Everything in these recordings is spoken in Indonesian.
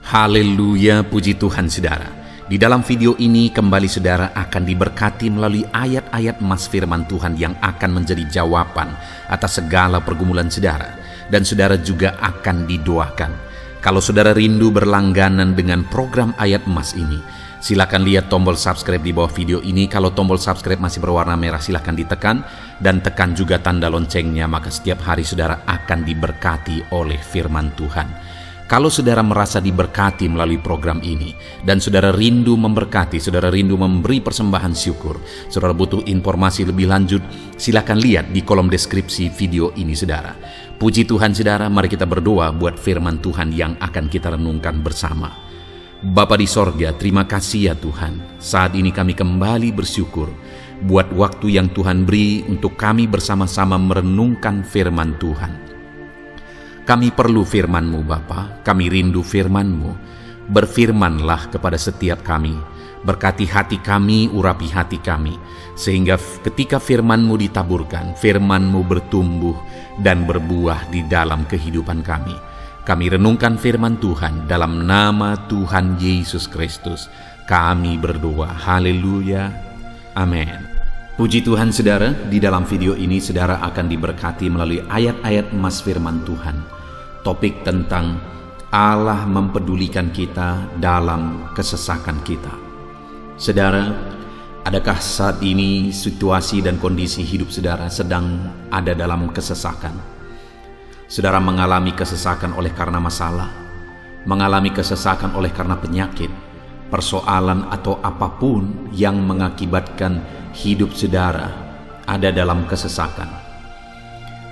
Haleluya, puji Tuhan saudara. Di dalam video ini kembali saudara akan diberkati melalui ayat-ayat emas firman Tuhan yang akan menjadi jawaban atas segala pergumulan saudara. Dan saudara juga akan didoakan. Kalau saudara rindu berlangganan dengan program ayat emas ini, silakan lihat tombol subscribe di bawah video ini. Kalau tombol subscribe masih berwarna merah, silakan ditekan dan tekan juga tanda loncengnya, maka setiap hari saudara akan diberkati oleh firman Tuhan. Kalau saudara merasa diberkati melalui program ini dan saudara rindu memberkati, saudara rindu memberi persembahan syukur, saudara butuh informasi lebih lanjut, silakan lihat di kolom deskripsi video ini saudara. Puji Tuhan saudara, mari kita berdoa buat firman Tuhan yang akan kita renungkan bersama. Bapa di sorga, terima kasih ya Tuhan. Saat ini kami kembali bersyukur buat waktu yang Tuhan beri untuk kami bersama-sama merenungkan firman Tuhan. Kami perlu firman-Mu Bapa, kami rindu firman-Mu. Berfirmanlah kepada setiap kami, berkati hati kami, urapi hati kami, sehingga ketika firman-Mu ditaburkan, firman-Mu bertumbuh dan berbuah di dalam kehidupan kami. Kami renungkan firman Tuhan dalam nama Tuhan Yesus Kristus. Kami berdoa, haleluya, amin. Puji Tuhan saudara, di dalam video ini saudara akan diberkati melalui ayat-ayat emas firman Tuhan. Topik tentang Allah mempedulikan kita dalam kesesakan kita. Saudara, adakah saat ini situasi dan kondisi hidup saudara sedang ada dalam kesesakan? Saudara mengalami kesesakan oleh karena masalah, mengalami kesesakan oleh karena penyakit, persoalan atau apapun yang mengakibatkan hidup saudara ada dalam kesesakan.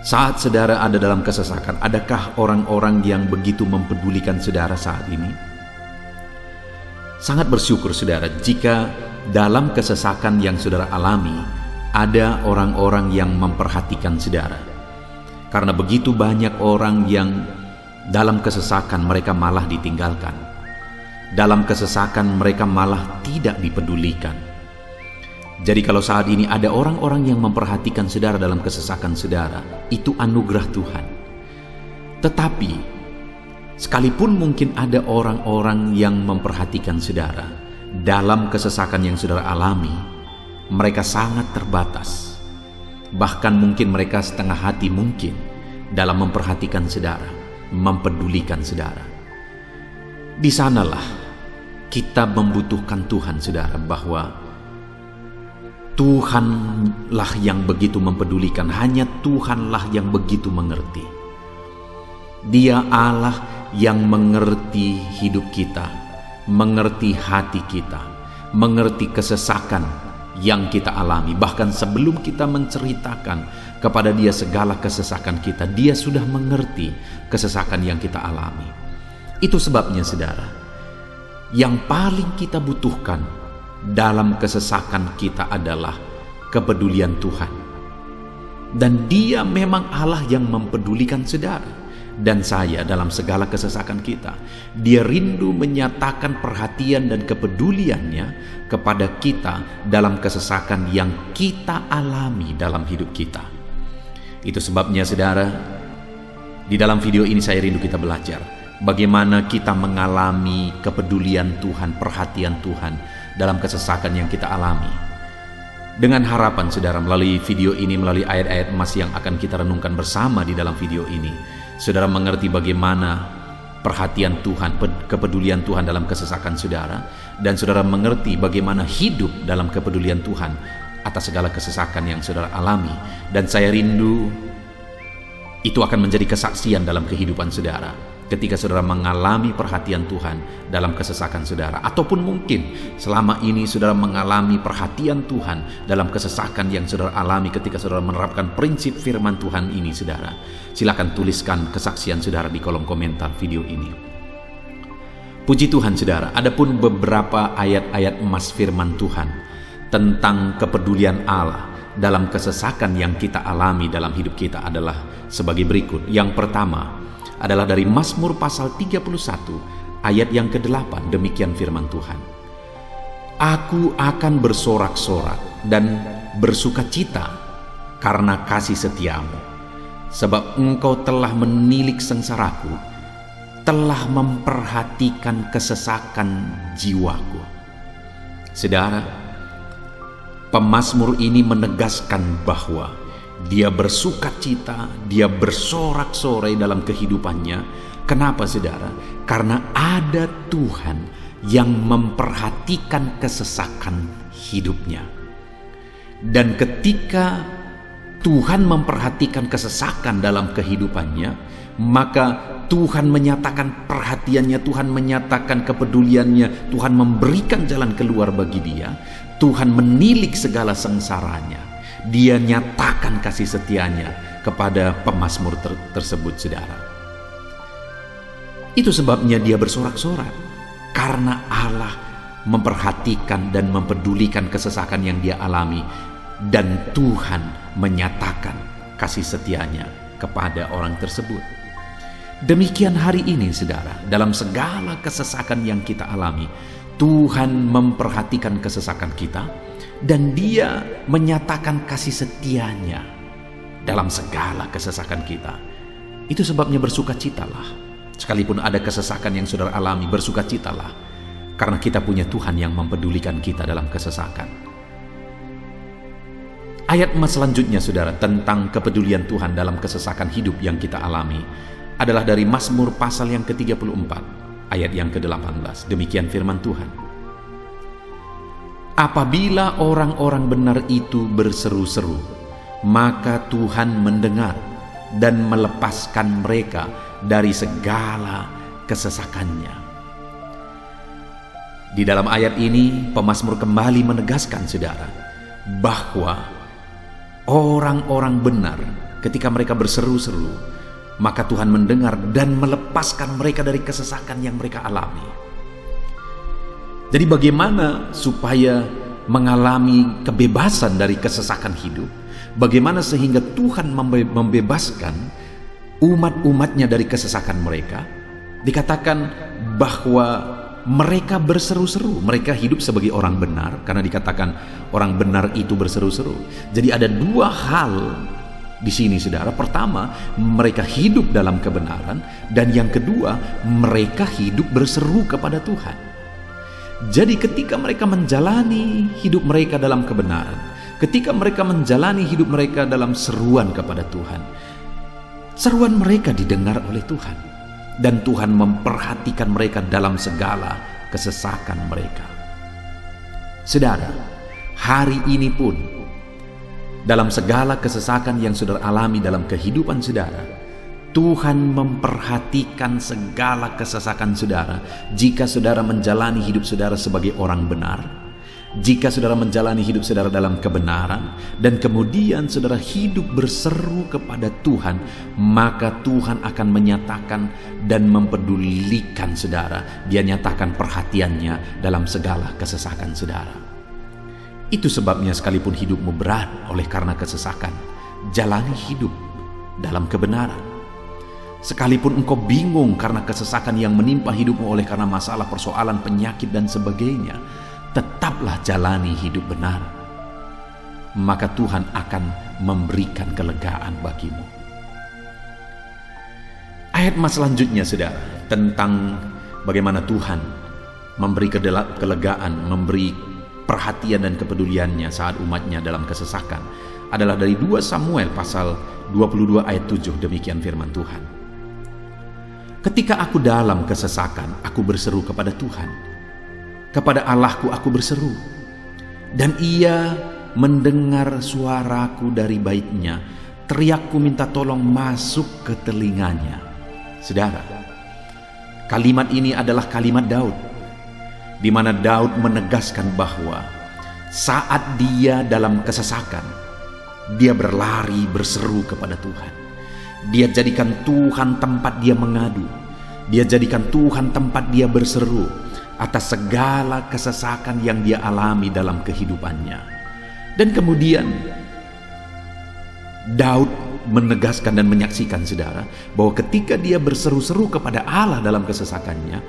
Saat saudara ada dalam kesesakan, adakah orang-orang yang begitu mempedulikan saudara saat ini? Sangat bersyukur saudara jika dalam kesesakan yang saudara alami, ada orang-orang yang memperhatikan saudara. Karena begitu banyak orang yang dalam kesesakan mereka malah ditinggalkan. Dalam kesesakan mereka malah tidak dipedulikan. Jadi kalau saat ini ada orang-orang yang memperhatikan saudara dalam kesesakan saudara, itu anugerah Tuhan. Tetapi, sekalipun mungkin ada orang-orang yang memperhatikan saudara dalam kesesakan yang saudara alami, mereka sangat terbatas. Bahkan mungkin mereka setengah hati mungkin dalam memperhatikan saudara, mempedulikan saudara. Di sanalah kita membutuhkan Tuhan saudara, bahwa Tuhanlah yang begitu mempedulikan, hanya Tuhanlah yang begitu mengerti. Dia Allah yang mengerti hidup kita, mengerti hati kita, mengerti kesesakan yang kita alami. Bahkan sebelum kita menceritakan kepada Dia segala kesesakan kita, Dia sudah mengerti kesesakan yang kita alami. Itu sebabnya saudara, yang paling kita butuhkan dalam kesesakan kita adalah kepedulian Tuhan. Dan Dia memang Allah yang mempedulikan saudara dan saya dalam segala kesesakan kita. Dia rindu menyatakan perhatian dan kepeduliannya kepada kita dalam kesesakan yang kita alami dalam hidup kita. Itu sebabnya saudara, di dalam video ini saya rindu kita belajar bagaimana kita mengalami kepedulian Tuhan, perhatian Tuhan dalam kesesakan yang kita alami. Dengan harapan saudara, melalui video ini, melalui ayat-ayat emas yang akan kita renungkan bersama di dalam video ini, saudara mengerti bagaimana perhatian Tuhan, kepedulian Tuhan dalam kesesakan saudara, dan saudara mengerti bagaimana hidup dalam kepedulian Tuhan atas segala kesesakan yang saudara alami. Dan saya rindu itu akan menjadi kesaksian dalam kehidupan saudara ketika saudara mengalami perhatian Tuhan dalam kesesakan saudara. Ataupun mungkin selama ini saudara mengalami perhatian Tuhan dalam kesesakan yang saudara alami ketika saudara menerapkan prinsip firman Tuhan ini saudara. Silakan tuliskan kesaksian saudara di kolom komentar video ini. Puji Tuhan saudara, adapun beberapa ayat-ayat emas firman Tuhan tentang kepedulian Allah dalam kesesakan yang kita alami dalam hidup kita adalah sebagai berikut. Yang pertama adalah dari Mazmur pasal 31 ayat yang ke-8. Demikian firman Tuhan. Aku akan bersorak-sorak dan bersukacita karena kasih setiamu, sebab engkau telah menilik sengsaraku telah memperhatikan kesesakan jiwaku. Saudara, pemazmur ini menegaskan bahwa dia bersukacita, dia bersorak-sorai dalam kehidupannya. Kenapa, saudara? Karena ada Tuhan yang memperhatikan kesesakan hidupnya. Dan ketika Tuhan memperhatikan kesesakan dalam kehidupannya, maka Tuhan menyatakan perhatiannya, Tuhan menyatakan kepeduliannya, Tuhan memberikan jalan keluar bagi dia, Tuhan menilik segala sengsaranya, dia nyatakan kasih setianya kepada pemazmur tersebut, saudara. Itu sebabnya dia bersorak-sorak, karena Allah memperhatikan dan mempedulikan kesesakan yang dia alami, dan Tuhan menyatakan kasih setianya kepada orang tersebut. Demikian hari ini, saudara, dalam segala kesesakan yang kita alami, Tuhan memperhatikan kesesakan kita dan dia menyatakan kasih setianya dalam segala kesesakan kita. Itu sebabnya bersukacitalah. Sekalipun ada kesesakan yang saudara alami, bersukacitalah, karena kita punya Tuhan yang mempedulikan kita dalam kesesakan. Ayat selanjutnya, saudara, tentang kepedulian Tuhan dalam kesesakan hidup yang kita alami adalah dari Mazmur pasal yang ke-34 ayat yang ke-18. Demikian firman Tuhan. Apabila orang-orang benar itu berseru-seru, maka Tuhan mendengar dan melepaskan mereka dari segala kesesakannya. Di dalam ayat ini pemazmur kembali menegaskan, saudara, bahwa orang-orang benar ketika mereka berseru-seru, maka Tuhan mendengar dan melepaskan mereka dari kesesakan yang mereka alami. Jadi bagaimana supaya mengalami kebebasan dari kesesakan hidup? Bagaimana sehingga Tuhan membebaskan umat-umatnya dari kesesakan mereka? Dikatakan bahwa mereka berseru-seru, mereka hidup sebagai orang benar, karena dikatakan orang benar itu berseru-seru. Jadi ada dua hal di sini, saudara. Pertama, mereka hidup dalam kebenaran, dan yang kedua, mereka hidup berseru kepada Tuhan. Jadi ketika mereka menjalani hidup mereka dalam kebenaran, ketika mereka menjalani hidup mereka dalam seruan kepada Tuhan, seruan mereka didengar oleh Tuhan, dan Tuhan memperhatikan mereka dalam segala kesesakan mereka. Saudara, hari ini pun dalam segala kesesakan yang saudara alami dalam kehidupan saudara, Tuhan memperhatikan segala kesesakan saudara. Jika saudara menjalani hidup saudara sebagai orang benar, jika saudara menjalani hidup saudara dalam kebenaran, dan kemudian saudara hidup berseru kepada Tuhan, maka Tuhan akan menyatakan dan mempedulikan saudara. Dia nyatakan perhatiannya dalam segala kesesakan saudara. Itu sebabnya sekalipun hidupmu berat oleh karena kesesakan, jalani hidup dalam kebenaran. Sekalipun engkau bingung karena kesesakan yang menimpa hidupmu oleh karena masalah, persoalan, penyakit dan sebagainya, tetaplah jalani hidup benar. Maka Tuhan akan memberikan kelegaan bagimu. Ayat selanjutnya, saudara, tentang bagaimana Tuhan memberi kelegaan, memberi perhatian dan kepeduliannya saat umatnya dalam kesesakan adalah dari 2 Samuel pasal 22 ayat 7. Demikian firman Tuhan. Ketika aku dalam kesesakan, aku berseru kepada Tuhan. Kepada Allahku aku berseru, dan ia mendengar suaraku dari baitnya. Teriakku minta tolong masuk ke telinganya. Saudara, kalimat ini adalah kalimat Daud, di mana Daud menegaskan bahwa saat dia dalam kesesakan, dia berlari berseru kepada Tuhan. Dia jadikan Tuhan tempat dia mengadu. Dia jadikan Tuhan tempat dia berseru atas segala kesesakan yang dia alami dalam kehidupannya. Dan kemudian Daud menegaskan dan menyaksikan, saudara, bahwa ketika dia berseru-seru kepada Allah dalam kesesakannya,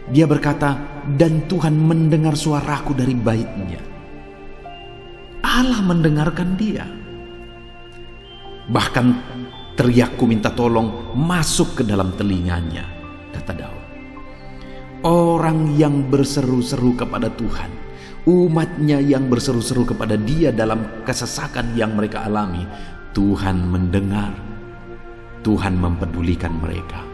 dia berkata, dan Tuhan mendengar suaraku dari baitnya. Allah mendengarkan dia. Bahkan teriakku minta tolong masuk ke dalam telinganya. kata Daud. Orang yang berseru-seru kepada Tuhan, umatnya yang berseru-seru kepada Dia dalam kesesakan yang mereka alami, Tuhan mendengar, Tuhan mempedulikan mereka.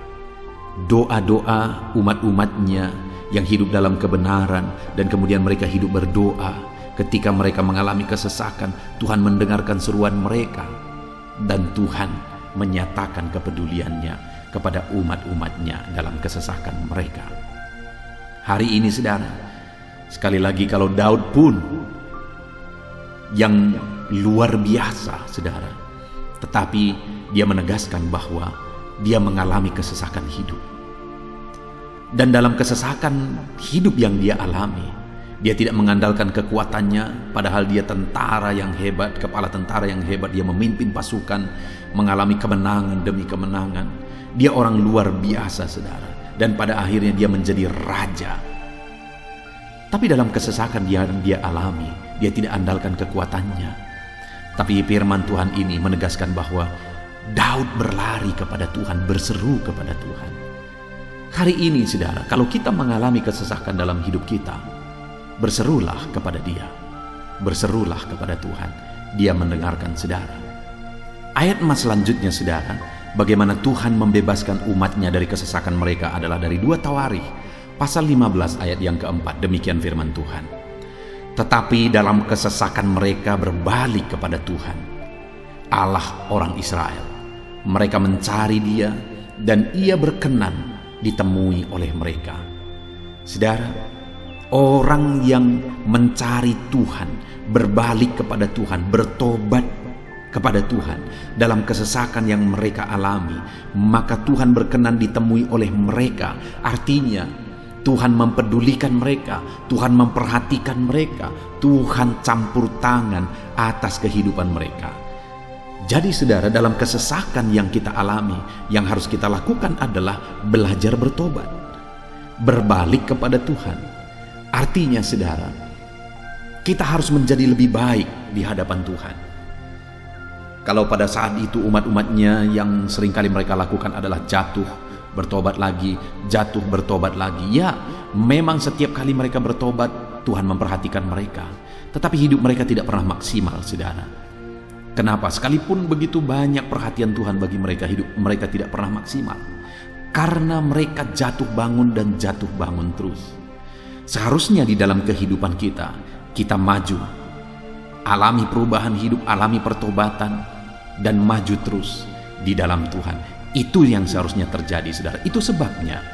Doa-doa umat-umatnya yang hidup dalam kebenaran dan kemudian mereka hidup berdoa, ketika mereka mengalami kesesakan, Tuhan mendengarkan seruan mereka dan Tuhan menyatakan kepeduliannya kepada umat-umatnya dalam kesesakan mereka. Hari ini saudara, sekali lagi kalau Daud pun yang luar biasa saudara, tetapi dia menegaskan bahwa dia mengalami kesesakan hidup. Dan dalam kesesakan hidup yang dia alami, dia tidak mengandalkan kekuatannya, padahal dia tentara yang hebat, kepala tentara yang hebat, dia memimpin pasukan, mengalami kemenangan demi kemenangan. Dia orang luar biasa saudara. Dan pada akhirnya dia menjadi raja. Tapi dalam kesesakan yang dia alami, dia tidak andalkan kekuatannya. Tapi firman Tuhan ini menegaskan bahwa Daud berlari kepada Tuhan, berseru kepada Tuhan. Hari ini saudara, kalau kita mengalami kesesakan dalam hidup kita, berserulah kepada Dia, berserulah kepada Tuhan. Dia mendengarkan saudara. Ayat emas selanjutnya saudara, bagaimana Tuhan membebaskan umatnya dari kesesakan mereka adalah dari 2 Tawarikh pasal 15 ayat yang keempat. Demikian firman Tuhan. Tetapi dalam kesesakan mereka berbalik kepada Tuhan, Allah orang Israel. Mereka mencari Dia dan Ia berkenan ditemui oleh mereka. Saudara, orang yang mencari Tuhan, berbalik kepada Tuhan, bertobat kepada Tuhan dalam kesesakan yang mereka alami, maka Tuhan berkenan ditemui oleh mereka. Artinya Tuhan mempedulikan mereka, Tuhan memperhatikan mereka, Tuhan campur tangan atas kehidupan mereka. Jadi saudara, dalam kesesakan yang kita alami, yang harus kita lakukan adalah belajar bertobat, berbalik kepada Tuhan. Artinya saudara, kita harus menjadi lebih baik di hadapan Tuhan. Kalau pada saat itu umat-umatnya yang seringkali mereka lakukan adalah jatuh, bertobat lagi, jatuh, bertobat lagi. Ya, memang setiap kali mereka bertobat, Tuhan memperhatikan mereka. Tetapi hidup mereka tidak pernah maksimal, saudara. Kenapa? Sekalipun begitu banyak perhatian Tuhan bagi mereka, hidup mereka tidak pernah maksimal. Karena mereka jatuh bangun dan jatuh bangun terus. Seharusnya di dalam kehidupan kita, kita maju, alami perubahan hidup, alami pertobatan, dan maju terus di dalam Tuhan. Itu yang seharusnya terjadi, saudara. Itu sebabnya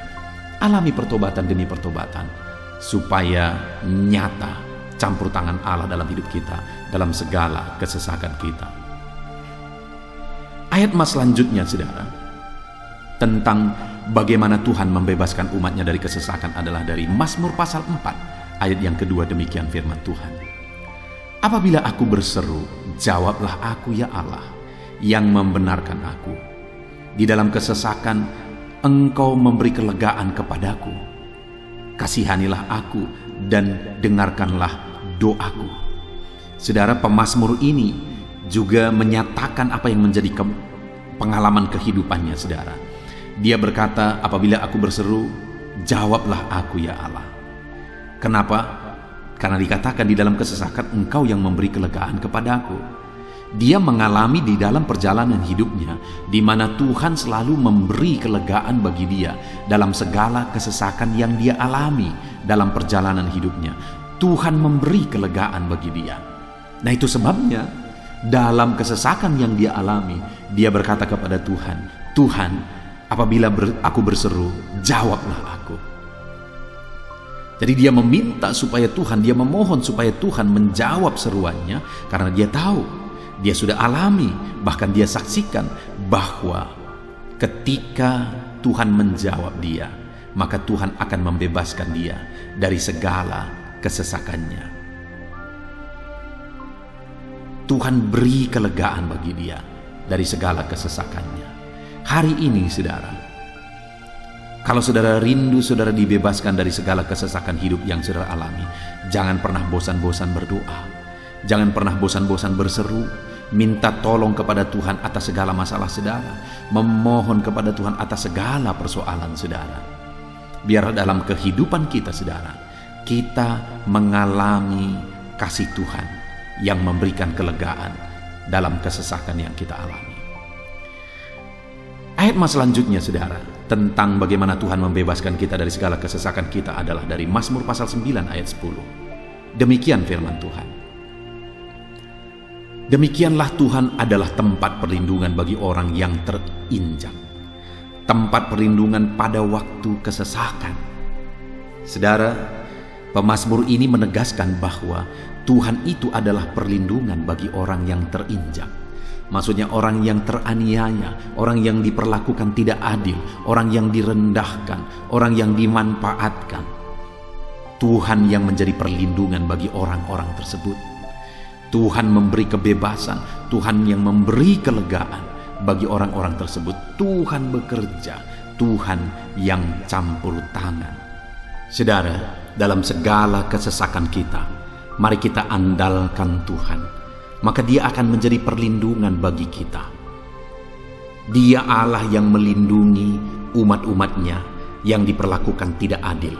alami pertobatan demi pertobatan, supaya nyata campur tangan Allah dalam hidup kita, dalam segala kesesakan kita. Ayat mas selanjutnya, saudara, tentang bagaimana Tuhan membebaskan umatnya dari kesesakan adalah dari Mazmur pasal 4 ayat yang kedua. Demikian firman Tuhan. Apabila aku berseru, jawablah aku ya Allah, yang membenarkan aku. Di dalam kesesakan, Engkau memberi kelegaan kepadaku. Kasihanilah aku dan dengarkanlah doaku. Saudara, pemazmur ini juga menyatakan apa yang menjadi pengalaman kehidupannya, saudara. Dia berkata, apabila aku berseru, jawablah aku ya Allah. Kenapa? Karena dikatakan di dalam kesesakan Engkau yang memberi kelegaan kepadaku. Dia mengalami di dalam perjalanan hidupnya, di mana Tuhan selalu memberi kelegaan bagi dia dalam segala kesesakan yang dia alami dalam perjalanan hidupnya. Tuhan memberi kelegaan bagi dia. Nah, itu sebabnya dalam kesesakan yang dia alami, dia berkata kepada Tuhan, Tuhan, apabila aku berseru, jawablah aku. Jadi dia meminta supaya Tuhan, dia memohon supaya Tuhan menjawab seruannya, karena dia tahu, dia sudah alami, bahkan dia saksikan bahwa ketika Tuhan menjawab dia, maka Tuhan akan membebaskan dia dari segala kesesakannya. Tuhan beri kelegaan bagi dia dari segala kesesakannya. Hari ini, saudara, kalau saudara rindu saudara dibebaskan dari segala kesesakan hidup yang saudara alami, jangan pernah bosan-bosan berdoa. Jangan pernah bosan-bosan berseru. minta tolong kepada Tuhan atas segala masalah saudara, memohon kepada Tuhan atas segala persoalan saudara. Biar dalam kehidupan kita saudara, kita mengalami kasih Tuhan yang memberikan kelegaan dalam kesesakan yang kita alami. Ayat mas selanjutnya saudara, tentang bagaimana Tuhan membebaskan kita dari segala kesesakan kita adalah dari Mazmur pasal 9 ayat 10. Demikian firman Tuhan. Demikianlah Tuhan adalah tempat perlindungan bagi orang yang terinjak, tempat perlindungan pada waktu kesesakan. Saudara, pemazmur ini menegaskan bahwa Tuhan itu adalah perlindungan bagi orang yang terinjak. Maksudnya orang yang teraniaya, orang yang diperlakukan tidak adil, orang yang direndahkan, orang yang dimanfaatkan. Tuhan yang menjadi perlindungan bagi orang-orang tersebut. Tuhan memberi kebebasan, Tuhan yang memberi kelegaan bagi orang-orang tersebut. Tuhan bekerja, Tuhan yang campur tangan. Saudara, dalam segala kesesakan kita, mari kita andalkan Tuhan. Maka Dia akan menjadi perlindungan bagi kita. Dia Allah yang melindungi umat-umatnya yang diperlakukan tidak adil.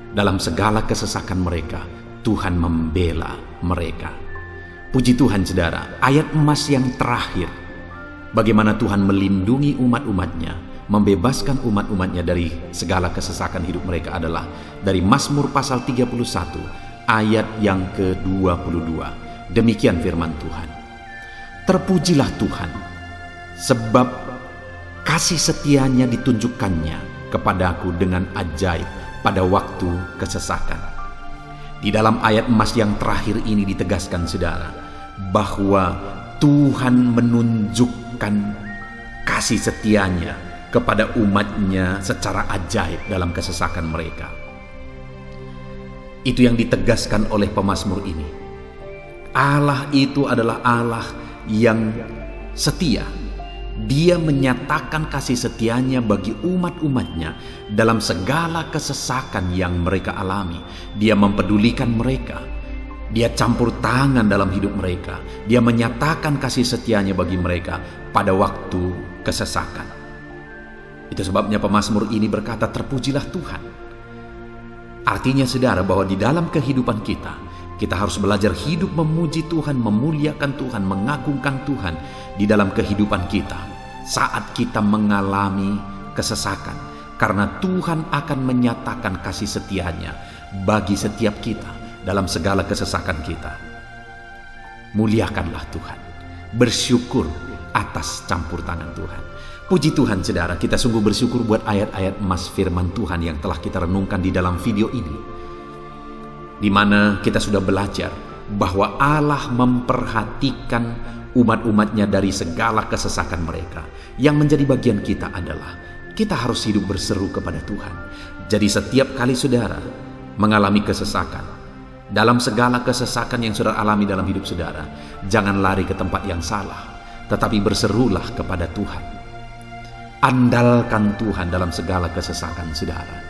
Dalam segala kesesakan mereka, Tuhan membela mereka. Puji Tuhan saudara, ayat emas yang terakhir, bagaimana Tuhan melindungi umat-umatnya, membebaskan umat-umatnya dari segala kesesakan hidup mereka adalah dari Mazmur pasal 31 ayat yang ke-22. Demikian firman Tuhan. Terpujilah Tuhan, sebab kasih setianya ditunjukkannya kepadaku dengan ajaib pada waktu kesesakan. Di dalam ayat emas yang terakhir ini ditegaskan saudara, bahwa Tuhan menunjukkan kasih setianya kepada umatnya secara ajaib dalam kesesakan mereka. Itu yang ditegaskan oleh pemazmur ini. Allah itu adalah Allah yang setia. Dia menyatakan kasih setianya bagi umat-umatnya dalam segala kesesakan yang mereka alami. Dia mempedulikan mereka. Dia campur tangan dalam hidup mereka. Dia menyatakan kasih setianya bagi mereka pada waktu kesesakan. Itu sebabnya pemazmur ini berkata, terpujilah Tuhan. Artinya saudara, bahwa di dalam kehidupan kita harus belajar hidup memuji Tuhan, memuliakan Tuhan, mengagungkan Tuhan di dalam kehidupan kita saat kita mengalami kesesakan. Karena Tuhan akan menyatakan kasih setianya bagi setiap kita dalam segala kesesakan kita. Muliakanlah Tuhan, bersyukur atas campur tangan Tuhan. Puji Tuhan saudara, kita sungguh bersyukur buat ayat-ayat emas firman Tuhan yang telah kita renungkan di dalam video ini, di mana kita sudah belajar bahwa Allah memperhatikan umat-umatnya dari segala kesesakan mereka. Yang menjadi bagian kita adalah kita harus hidup berseru kepada Tuhan. Jadi setiap kali saudara mengalami kesesakan, dalam segala kesesakan yang saudara alami dalam hidup saudara, jangan lari ke tempat yang salah, tetapi berserulah kepada Tuhan. Andalkan Tuhan dalam segala kesesakan saudara.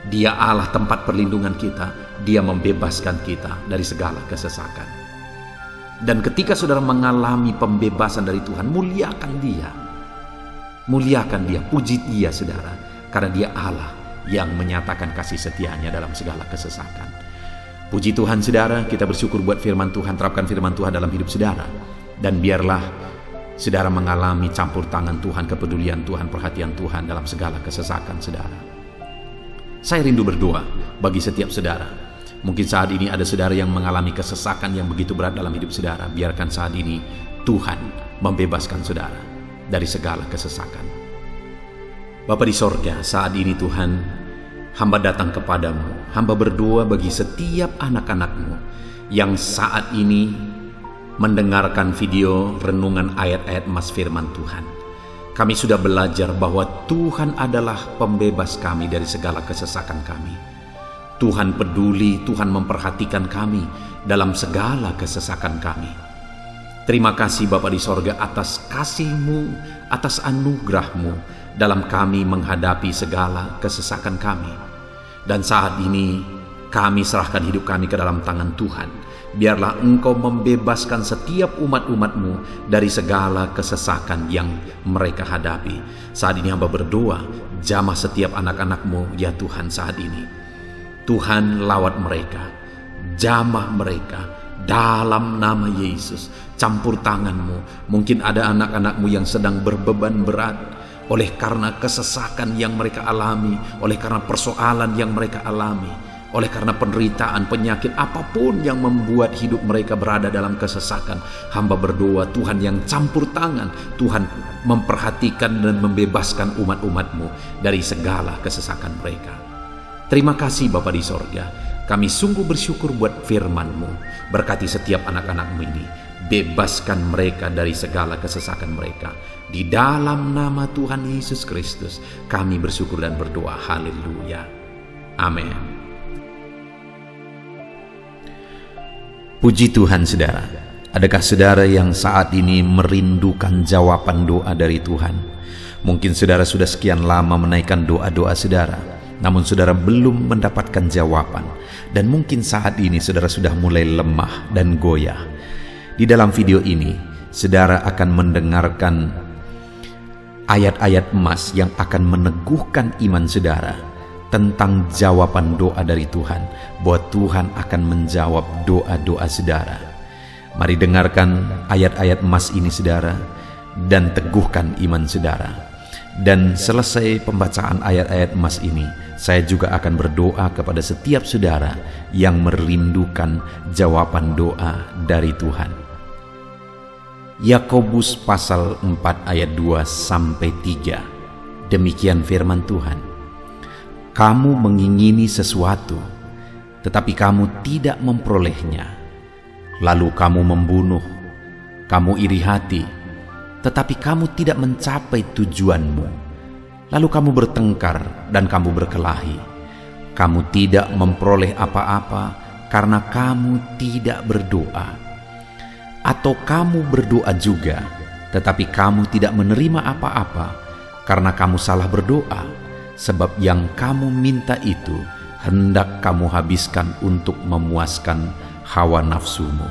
Dia Allah tempat perlindungan kita. Dia membebaskan kita dari segala kesesakan. Dan ketika saudara mengalami pembebasan dari Tuhan, muliakan Dia. Muliakan Dia, puji Dia saudara. Karena Dia Allah yang menyatakan kasih setianya dalam segala kesesakan. Puji Tuhan saudara, kita bersyukur buat firman Tuhan. Terapkan firman Tuhan dalam hidup saudara. Dan biarlah saudara mengalami campur tangan Tuhan, kepedulian Tuhan, perhatian Tuhan dalam segala kesesakan saudara. Saya rindu berdoa bagi setiap saudara. Mungkin saat ini ada saudara yang mengalami kesesakan yang begitu berat dalam hidup saudara. Biarkan saat ini Tuhan membebaskan saudara dari segala kesesakan. Bapa di sorga, saat ini Tuhan, hamba datang kepadamu. Hamba berdoa bagi setiap anak-anak-Mu yang saat ini mendengarkan video renungan ayat-ayat emas firman Tuhan. Kami sudah belajar bahwa Tuhan adalah pembebas kami dari segala kesesakan kami. Tuhan peduli, Tuhan memperhatikan kami dalam segala kesesakan kami. Terima kasih Bapa di sorga atas kasih-Mu, atas anugerah-Mu dalam kami menghadapi segala kesesakan kami. Dan saat ini kami serahkan hidup kami ke dalam tangan Tuhan. Biarlah Engkau membebaskan setiap umat-umat-Mu dari segala kesesakan yang mereka hadapi. Saat ini hamba berdoa, jamah setiap anak-anak-Mu ya Tuhan saat ini. Tuhan lawat mereka, jamah mereka dalam nama Yesus. Campur tangan-Mu. Mungkin ada anak-anak-Mu yang sedang berbeban berat oleh karena kesesakan yang mereka alami, oleh karena persoalan yang mereka alami, oleh karena penderitaan, penyakit, apapun yang membuat hidup mereka berada dalam kesesakan. Hamba berdoa Tuhan yang campur tangan, Tuhan memperhatikan dan membebaskan umat-umat-Mu dari segala kesesakan mereka. Terima kasih Bapa di sorga, kami sungguh bersyukur buat firman-Mu. Berkati setiap anak-anak-Mu ini, bebaskan mereka dari segala kesesakan mereka. Di dalam nama Tuhan Yesus Kristus kami bersyukur dan berdoa. Haleluya. Amin. Puji Tuhan saudara. Adakah saudara yang saat ini merindukan jawaban doa dari Tuhan? Mungkin saudara sudah sekian lama menaikkan doa-doa saudara, namun saudara belum mendapatkan jawaban. Dan mungkin saat ini saudara sudah mulai lemah dan goyah. Di dalam video ini, saudara akan mendengarkan ayat-ayat emas yang akan meneguhkan iman saudara tentang jawaban doa dari Tuhan, bahwa Tuhan akan menjawab doa-doa saudara. Mari dengarkan ayat-ayat emas ini saudara, dan teguhkan iman saudara. Dan selesai pembacaan ayat-ayat emas ini, saya juga akan berdoa kepada setiap saudara yang merindukan jawaban doa dari Tuhan. Yakobus pasal 4 ayat 2-3. Demikian firman Tuhan. Kamu mengingini sesuatu, tetapi kamu tidak memperolehnya. Lalu kamu membunuh, kamu iri hati, tetapi kamu tidak mencapai tujuanmu. Lalu kamu bertengkar dan kamu berkelahi. Kamu tidak memperoleh apa-apa karena kamu tidak berdoa. Atau kamu berdoa juga, tetapi kamu tidak menerima apa-apa karena kamu salah berdoa, sebab yang kamu minta itu hendak kamu habiskan untuk memuaskan hawa nafsumu.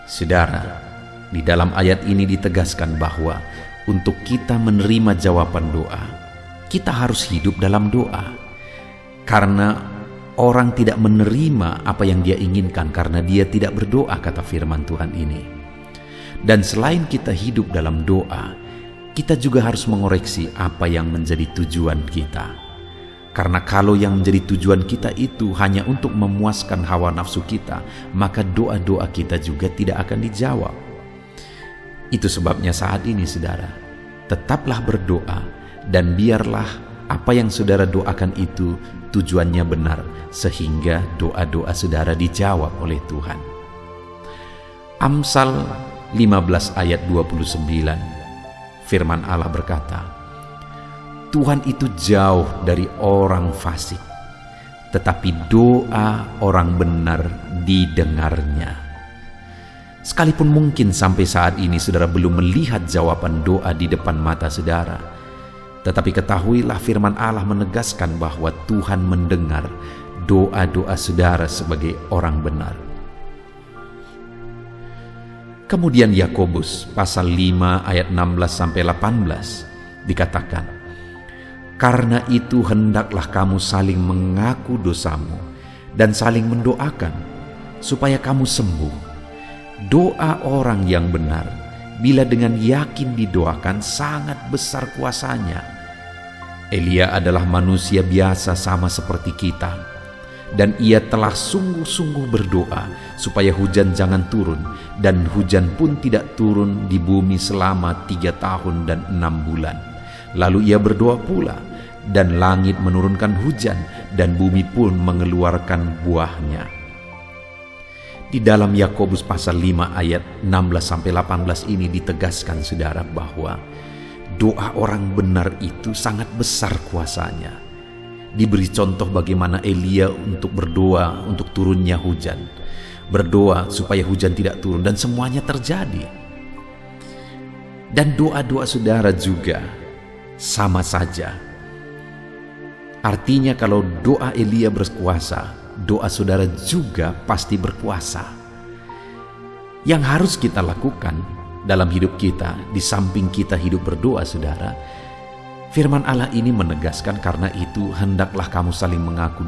Saudara, di dalam ayat ini ditegaskan bahwa untuk kita menerima jawaban doa, kita harus hidup dalam doa. Karena orang tidak menerima apa yang dia inginkan karena dia tidak berdoa, kata firman Tuhan ini. Dan selain kita hidup dalam doa, kita juga harus mengoreksi apa yang menjadi tujuan kita. Karena kalau yang menjadi tujuan kita itu hanya untuk memuaskan hawa nafsu kita, maka doa-doa kita juga tidak akan dijawab. Itu sebabnya saat ini saudara, tetaplah berdoa dan biarlah apa yang saudara doakan itu tujuannya benar, sehingga doa-doa saudara dijawab oleh Tuhan. Amsal 15 ayat 29, firman Allah berkata, Tuhan itu jauh dari orang fasik, tetapi doa orang benar didengarnya. Sekalipun mungkin sampai saat ini saudara belum melihat jawaban doa di depan mata saudara, tetapi ketahuilah firman Allah menegaskan bahwa Tuhan mendengar doa-doa saudara sebagai orang benar. Kemudian Yakobus pasal 5 ayat 16-18 dikatakan, karena itu hendaklah kamu saling mengaku dosamu dan saling mendoakan supaya kamu sembuh. Doa orang yang benar bila dengan yakin didoakan sangat besar kuasanya. Elia adalah manusia biasa sama seperti kita, dan ia telah sungguh-sungguh berdoa supaya hujan jangan turun, dan hujan pun tidak turun di bumi selama 3 tahun dan 6 bulan. Lalu ia berdoa pula, dan langit menurunkan hujan, dan bumi pun mengeluarkan buahnya. Di dalam Yakobus pasal 5 ayat 16-18 ini ditegaskan saudara bahwa doa orang benar itu sangat besar kuasanya. Diberi contoh bagaimana Elia untuk berdoa untuk turunnya hujan, berdoa supaya hujan tidak turun, dan semuanya terjadi. Dan doa-doa saudara juga sama saja. Artinya kalau doa Elia berkuasa, doa saudara juga pasti berkuasa. Yang harus kita lakukan dalam hidup kita, di samping kita hidup berdoa, saudara, firman Allah ini menegaskan, karena itu hendaklah kamu saling mengaku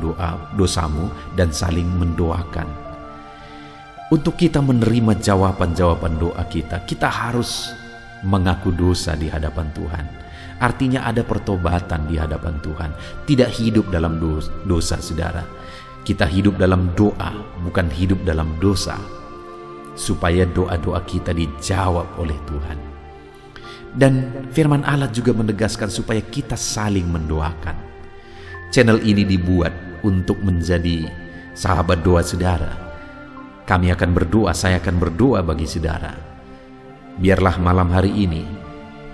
dosamu dan saling mendoakan. Untuk kita menerima jawaban-jawaban doa kita, kita harus mengaku dosa di hadapan Tuhan. Artinya ada pertobatan di hadapan Tuhan. Tidak hidup dalam dosa, saudara. Kita hidup dalam doa, bukan hidup dalam dosa, supaya doa-doa kita dijawab oleh Tuhan. Dan firman Allah juga menegaskan supaya kita saling mendoakan. Channel ini dibuat untuk menjadi sahabat doa saudara. Kami akan berdoa, saya akan berdoa bagi saudara. Biarlah malam hari ini,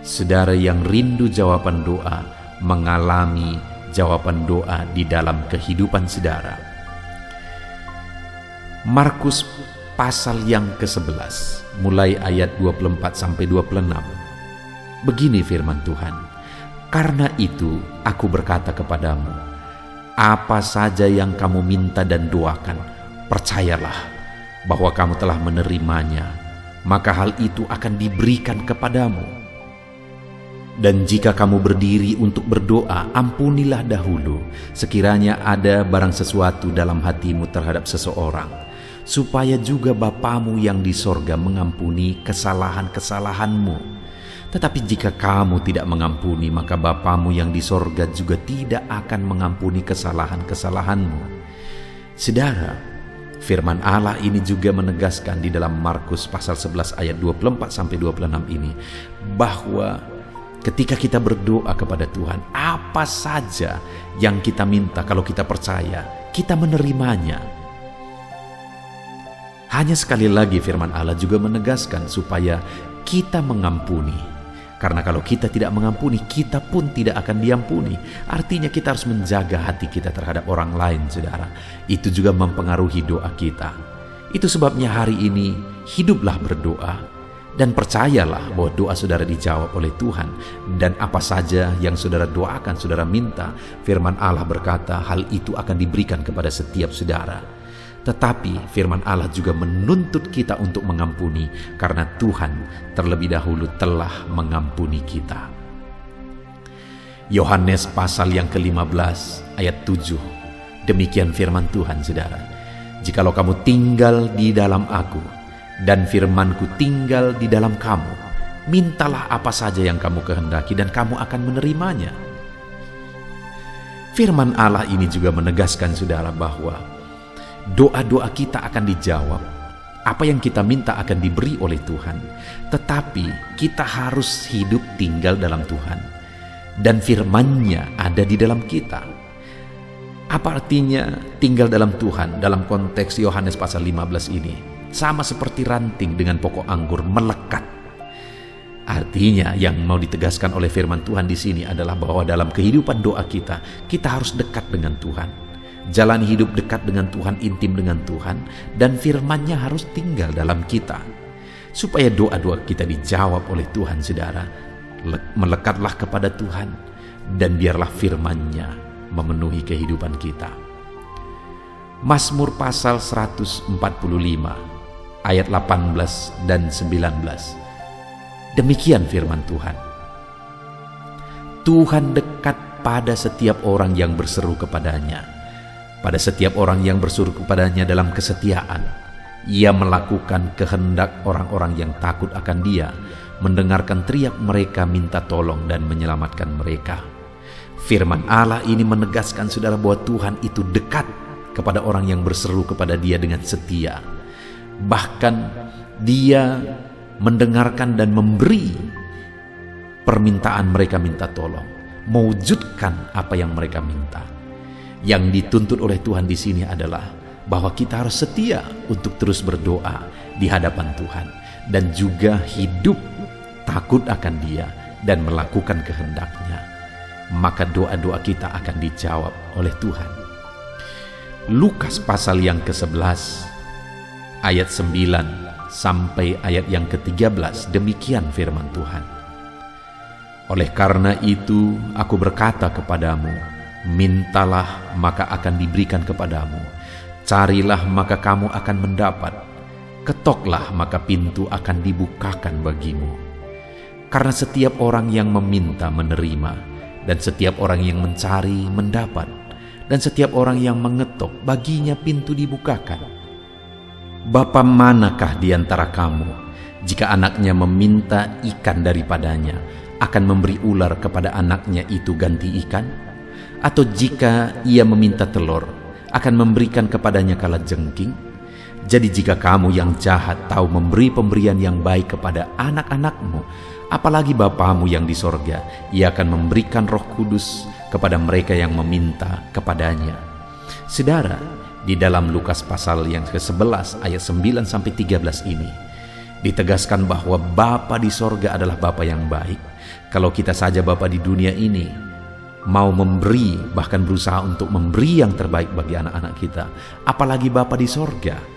saudara yang rindu jawaban doa, mengalami jawaban doa di dalam kehidupan saudara. Markus pasal yang ke-11, mulai ayat 24 sampai 26. Begini firman Tuhan, "Karena itu aku berkata kepadamu, apa saja yang kamu minta dan doakan, percayalah bahwa kamu telah menerimanya, maka hal itu akan diberikan kepadamu. Dan jika kamu berdiri untuk berdoa, ampunilah dahulu sekiranya ada barang sesuatu dalam hatimu terhadap seseorang, supaya juga Bapamu yang di sorga mengampuni kesalahan-kesalahanmu. Tetapi jika kamu tidak mengampuni, maka Bapamu yang di sorga juga tidak akan mengampuni kesalahan-kesalahanmu." Saudara, firman Allah ini juga menegaskan di dalam Markus pasal 11 ayat 24 sampai 26 ini, bahwa ketika kita berdoa kepada Tuhan, apa saja yang kita minta, kalau kita percaya, kita menerimanya. Hanya sekali lagi firman Allah juga menegaskan supaya kita mengampuni. Karena kalau kita tidak mengampuni, kita pun tidak akan diampuni. Artinya kita harus menjaga hati kita terhadap orang lain, saudara. Itu juga mempengaruhi doa kita. Itu sebabnya hari ini hiduplah berdoa dan percayalah bahwa doa saudara dijawab oleh Tuhan. Dan apa saja yang saudara doakan, saudara minta, firman Allah berkata hal itu akan diberikan kepada setiap saudara. Tetapi firman Allah juga menuntut kita untuk mengampuni, karena Tuhan terlebih dahulu telah mengampuni kita. Yohanes pasal yang ke-15 ayat 7. Demikian firman Tuhan, saudara. "Jikalau kamu tinggal di dalam aku, dan firmanku tinggal di dalam kamu, mintalah apa saja yang kamu kehendaki dan kamu akan menerimanya." Firman Allah ini juga menegaskan, saudara, bahwa doa-doa kita akan dijawab. Apa yang kita minta akan diberi oleh Tuhan. Tetapi kita harus hidup tinggal dalam Tuhan. Dan firman-Nya ada di dalam kita. Apa artinya tinggal dalam Tuhan dalam konteks Yohanes pasal 15 ini? Sama seperti ranting dengan pokok anggur melekat. Artinya yang mau ditegaskan oleh firman Tuhan di sini adalah bahwa dalam kehidupan doa kita harus dekat dengan Tuhan. Jalani hidup dekat dengan Tuhan, intim dengan Tuhan, dan firman-Nya harus tinggal dalam kita. Supaya doa-doa kita dijawab oleh Tuhan, saudara, melekatlah kepada Tuhan, dan biarlah firman-Nya memenuhi kehidupan kita. Mazmur pasal 145 ayat 18 dan 19. Demikian firman Tuhan. "Tuhan dekat pada setiap orang yang berseru kepadanya. Pada setiap orang yang berseru kepadanya dalam kesetiaan, Ia melakukan kehendak orang-orang yang takut akan Dia, mendengarkan teriak mereka minta tolong dan menyelamatkan mereka." Firman Allah ini menegaskan, saudara, bahwa Tuhan itu dekat kepada orang yang berseru kepada Dia dengan setia. Bahkan Dia mendengarkan dan memberi permintaan mereka minta tolong, mewujudkan apa yang mereka minta. Yang dituntut oleh Tuhan di sini adalah bahwa kita harus setia untuk terus berdoa di hadapan Tuhan dan juga hidup takut akan Dia dan melakukan kehendak-Nya. Maka doa-doa kita akan dijawab oleh Tuhan. Lukas pasal yang ke-11 ayat 9 sampai ayat yang ke-13, demikian firman Tuhan. "Oleh karena itu aku berkata kepadamu, mintalah maka akan diberikan kepadamu, carilah maka kamu akan mendapat, Ketoklah maka pintu akan dibukakan bagimu. Karena setiap orang yang meminta menerima, dan setiap orang yang mencari mendapat, dan setiap orang yang mengetok baginya pintu dibukakan. Bapa manakah di antara kamu, jika anaknya meminta ikan daripadanya, akan memberi ular kepada anaknya itu ganti ikan? Atau jika ia meminta telur, akan memberikan kepadanya kalajengking? Jadi jika kamu yang jahat tahu memberi pemberian yang baik kepada anak-anakmu, apalagi Bapamu yang di sorga, ia akan memberikan Roh Kudus kepada mereka yang meminta kepadanya. Saudara, di dalam Lukas pasal yang ke-11 ayat 9-13 ini, ditegaskan bahwa Bapa di sorga adalah Bapa yang baik. Kalau kita saja Bapa di dunia ini mau memberi, bahkan berusaha untuk memberi yang terbaik bagi anak-anak kita, apalagi Bapa di sorga.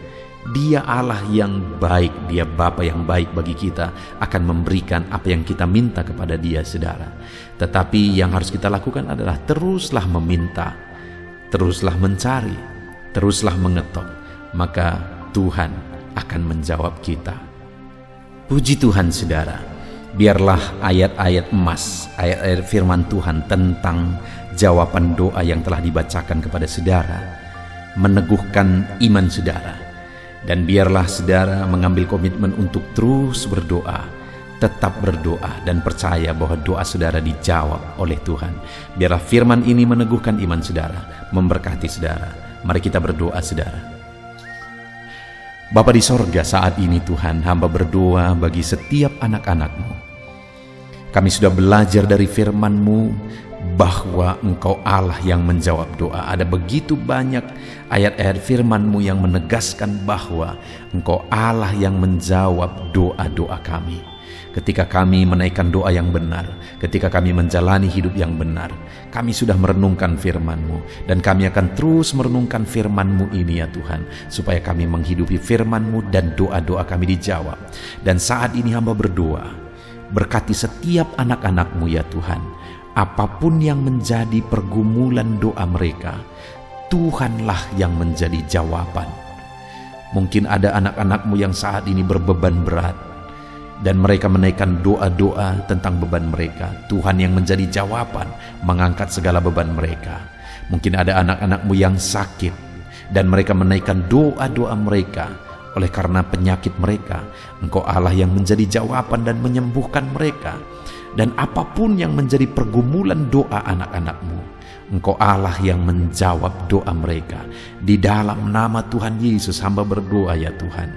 Dia Allah yang baik, Dia Bapa yang baik bagi kita, akan memberikan apa yang kita minta kepada Dia, saudara. Tetapi yang harus kita lakukan adalah teruslah meminta, teruslah mencari, teruslah mengetok, maka Tuhan akan menjawab kita. Puji Tuhan, saudara. Biarlah ayat-ayat emas, ayat-ayat firman Tuhan tentang jawaban doa yang telah dibacakan kepada saudara meneguhkan iman saudara. Dan biarlah saudara mengambil komitmen untuk terus berdoa, tetap berdoa, dan percaya bahwa doa saudara dijawab oleh Tuhan. Biarlah firman ini meneguhkan iman saudara, memberkati saudara. Mari kita berdoa, saudara. Bapa di sorga, saat ini Tuhan, hamba berdoa bagi setiap anak-anak-Mu. Kami sudah belajar dari firman-Mu bahwa Engkau Allah yang menjawab doa. Ada begitu banyak ayat-ayat firman-Mu yang menegaskan bahwa Engkau Allah yang menjawab doa-doa kami. Ketika kami menaikkan doa yang benar, ketika kami menjalani hidup yang benar, kami sudah merenungkan firman-Mu, dan kami akan terus merenungkan firman-Mu ini ya Tuhan, supaya kami menghidupi firman-Mu dan doa-doa kami dijawab. Dan saat ini hamba berdoa, berkati setiap anak-anak-Mu ya Tuhan. Apapun yang menjadi pergumulan doa mereka, Tuhanlah yang menjadi jawaban. Mungkin ada anak-anak-Mu yang saat ini berbeban berat, dan mereka menaikkan doa-doa tentang beban mereka. Tuhan yang menjadi jawaban, mengangkat segala beban mereka. Mungkin ada anak-anak-Mu yang sakit, dan mereka menaikkan doa-doa mereka. Oleh karena penyakit mereka, Engkau Allah yang menjadi jawaban dan menyembuhkan mereka. Dan apapun yang menjadi pergumulan doa anak-anak-Mu, Engkau Allah yang menjawab doa mereka. Di dalam nama Tuhan Yesus hamba berdoa ya Tuhan,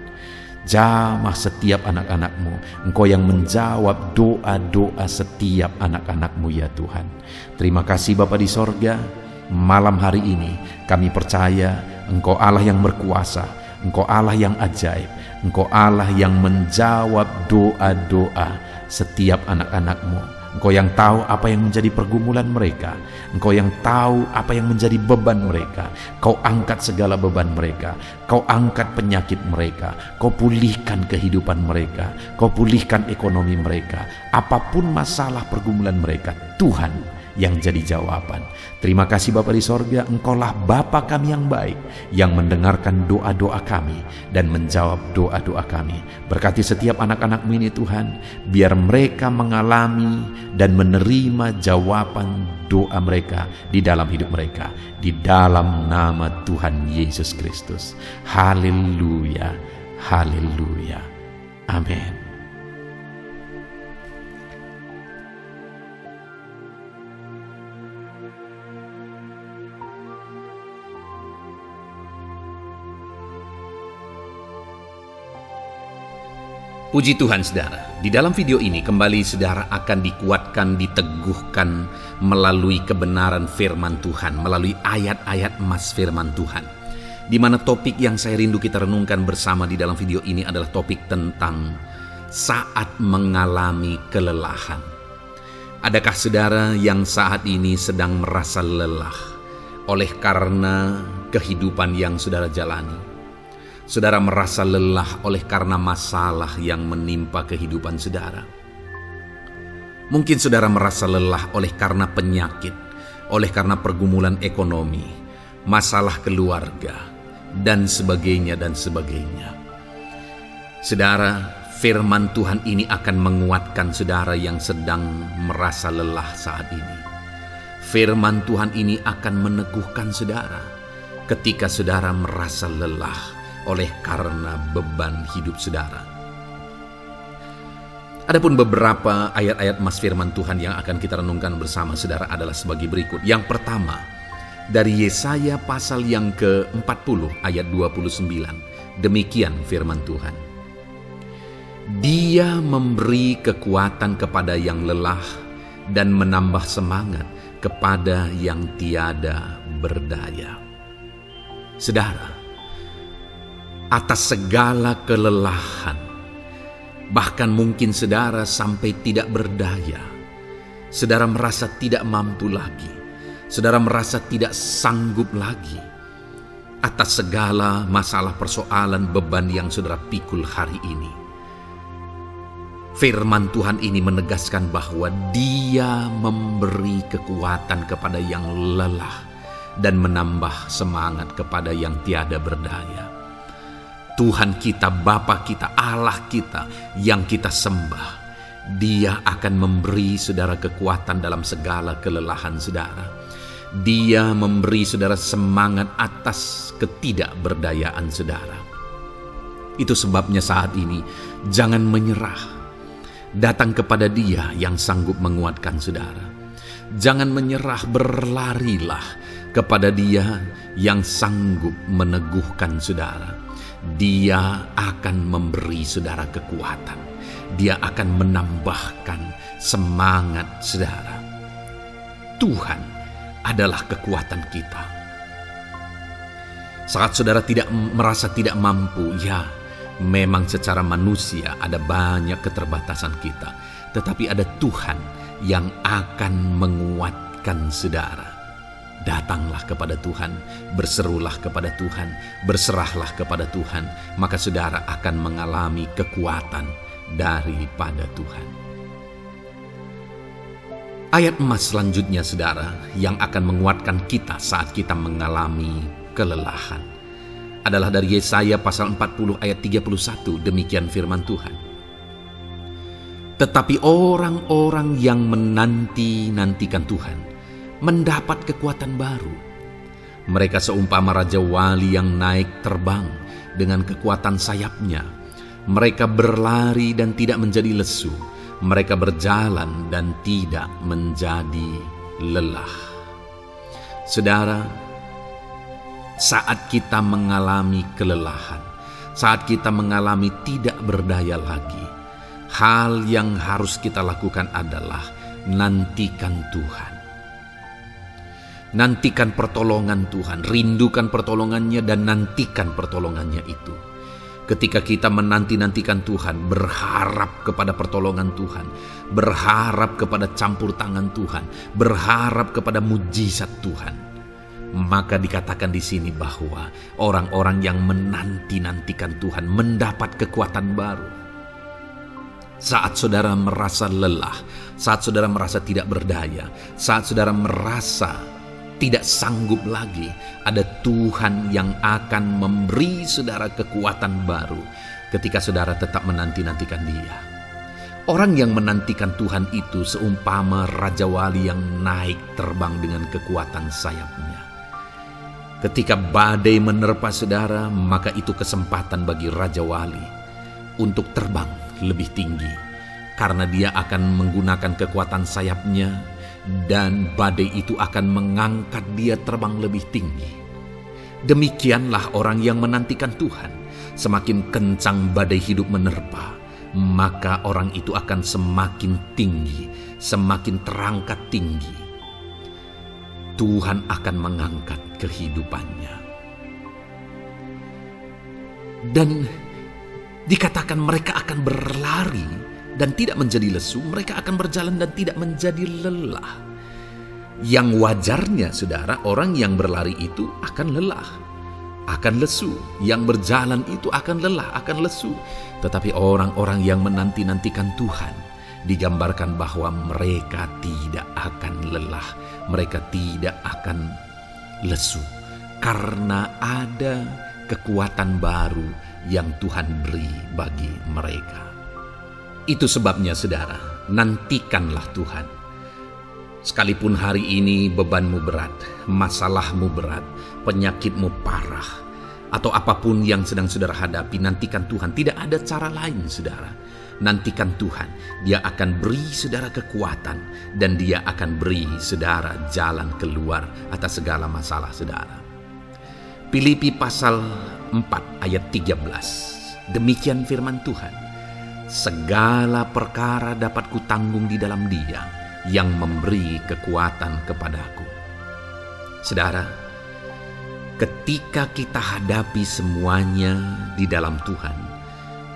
jamah setiap anak-anak-Mu. Engkau yang menjawab doa-doa setiap anak-anak-Mu ya Tuhan. Terima kasih Bapa di sorga. Malam hari ini kami percaya Engkau Allah yang berkuasa, Engkau Allah yang ajaib, Engkau Allah yang menjawab doa-doa setiap anak-anak-Mu. Engkau yang tahu apa yang menjadi pergumulan mereka. Engkau yang tahu apa yang menjadi beban mereka. Kau angkat segala beban mereka. Kau angkat penyakit mereka. Kau pulihkan kehidupan mereka. Kau pulihkan ekonomi mereka. Apapun masalah pergumulan mereka, Tuhan yang jadi jawaban. Terima kasih Bapa di sorga, Engkaulah Bapa kami yang baik, yang mendengarkan doa-doa kami dan menjawab doa-doa kami. Berkati setiap anak-anak-Mu ini Tuhan, biar mereka mengalami dan menerima jawaban doa mereka di dalam hidup mereka, di dalam nama Tuhan Yesus Kristus. Haleluya, haleluya, amin. Puji Tuhan saudara, di dalam video ini kembali saudara akan dikuatkan, diteguhkan melalui kebenaran firman Tuhan, melalui ayat-ayat emas firman Tuhan. Di mana topik yang saya rindu kita renungkan bersama di dalam video ini adalah topik tentang saat mengalami kelelahan. Adakah saudara yang saat ini sedang merasa lelah oleh karena kehidupan yang saudara jalani? Saudara merasa lelah oleh karena masalah yang menimpa kehidupan saudara. Mungkin saudara merasa lelah oleh karena penyakit, oleh karena pergumulan ekonomi, masalah keluarga, dan sebagainya dan sebagainya. Saudara, firman Tuhan ini akan menguatkan saudara yang sedang merasa lelah saat ini. Firman Tuhan ini akan meneguhkan saudara ketika saudara merasa lelah oleh karena beban hidup saudara. Adapun beberapa ayat-ayat mas firman Tuhan yang akan kita renungkan bersama saudara adalah sebagai berikut. Yang pertama, dari Yesaya pasal yang ke-40 ayat 29. Demikian firman Tuhan. Dia memberi kekuatan kepada yang lelah dan menambah semangat kepada yang tiada berdaya. Saudara, atas segala kelelahan, bahkan mungkin saudara sampai tidak berdaya, saudara merasa tidak mampu lagi, saudara merasa tidak sanggup lagi, atas segala masalah persoalan beban yang saudara pikul hari ini. Firman Tuhan ini menegaskan bahwa Dia memberi kekuatan kepada yang lelah dan menambah semangat kepada yang tiada berdaya. Tuhan kita, Bapa kita, Allah kita yang kita sembah, Dia akan memberi saudara kekuatan dalam segala kelelahan saudara. Dia memberi saudara semangat atas ketidakberdayaan saudara. Itu sebabnya saat ini jangan menyerah. Datang kepada Dia yang sanggup menguatkan saudara. Jangan menyerah, berlarilah kepada Dia yang sanggup meneguhkan saudara. Dia akan memberi saudara kekuatan. Dia akan menambahkan semangat saudara. Tuhan adalah kekuatan kita. Saat saudara merasa tidak mampu, ya, memang secara manusia ada banyak keterbatasan kita, tetapi ada Tuhan yang akan menguatkan saudara. Datanglah kepada Tuhan, berserulah kepada Tuhan, berserahlah kepada Tuhan, maka saudara akan mengalami kekuatan daripada Tuhan. Ayat emas selanjutnya saudara yang akan menguatkan kita saat kita mengalami kelelahan adalah dari Yesaya pasal 40 ayat 31. Demikian firman Tuhan. Tetapi orang-orang yang menanti-nantikan Tuhan mendapat kekuatan baru. Mereka seumpama Raja Wali yang naik terbang dengan kekuatan sayapnya. Mereka berlari dan tidak menjadi lesu. Mereka berjalan dan tidak menjadi lelah. Saudara, saat kita mengalami kelelahan, saat kita mengalami tidak berdaya lagi, hal yang harus kita lakukan adalah nantikan Tuhan. Nantikan pertolongan Tuhan, rindukan pertolongannya dan nantikan pertolongannya itu. Ketika kita menanti-nantikan Tuhan, berharap kepada pertolongan Tuhan, berharap kepada campur tangan Tuhan, berharap kepada mujizat Tuhan, maka dikatakan di sini bahwa orang-orang yang menanti-nantikan Tuhan mendapat kekuatan baru. Saat saudara merasa lelah, saat saudara merasa tidak berdaya, saat saudara merasa tidak sanggup lagi, ada Tuhan yang akan memberi saudara kekuatan baru ketika saudara tetap menanti-nantikan Dia. Orang yang menantikan Tuhan itu seumpama Raja Wali yang naik terbang dengan kekuatan sayapnya. Ketika badai menerpa saudara, maka itu kesempatan bagi Raja Wali untuk terbang lebih tinggi, karena dia akan menggunakan kekuatan sayapnya dan badai itu akan mengangkat dia terbang lebih tinggi. Demikianlah orang yang menantikan Tuhan. Semakin kencang badai hidup menerpa, maka orang itu akan semakin tinggi, semakin terangkat tinggi. Tuhan akan mengangkat kehidupannya. Dan dikatakan mereka akan berlari dan tidak menjadi lesu, mereka akan berjalan dan tidak menjadi lelah. Yang wajarnya saudara, orang yang berlari itu akan lelah, akan lesu. Yang berjalan itu akan lelah, akan lesu. Tetapi orang-orang yang menanti-nantikan Tuhan, digambarkan bahwa mereka tidak akan lelah, mereka tidak akan lesu, karena ada kekuatan baru yang Tuhan beri bagi mereka. Itu sebabnya saudara, nantikanlah Tuhan. Sekalipun hari ini bebanmu berat, masalahmu berat, penyakitmu parah, atau apapun yang sedang saudara hadapi, nantikan Tuhan. Tidak ada cara lain saudara. Nantikan Tuhan. Dia akan beri saudara kekuatan, dan Dia akan beri saudara jalan keluar atas segala masalah saudara. Filipi pasal 4 ayat 13. Demikian firman Tuhan. Segala perkara dapat kutanggung di dalam Dia yang memberi kekuatan kepadaku. Saudara, ketika kita hadapi semuanya di dalam Tuhan,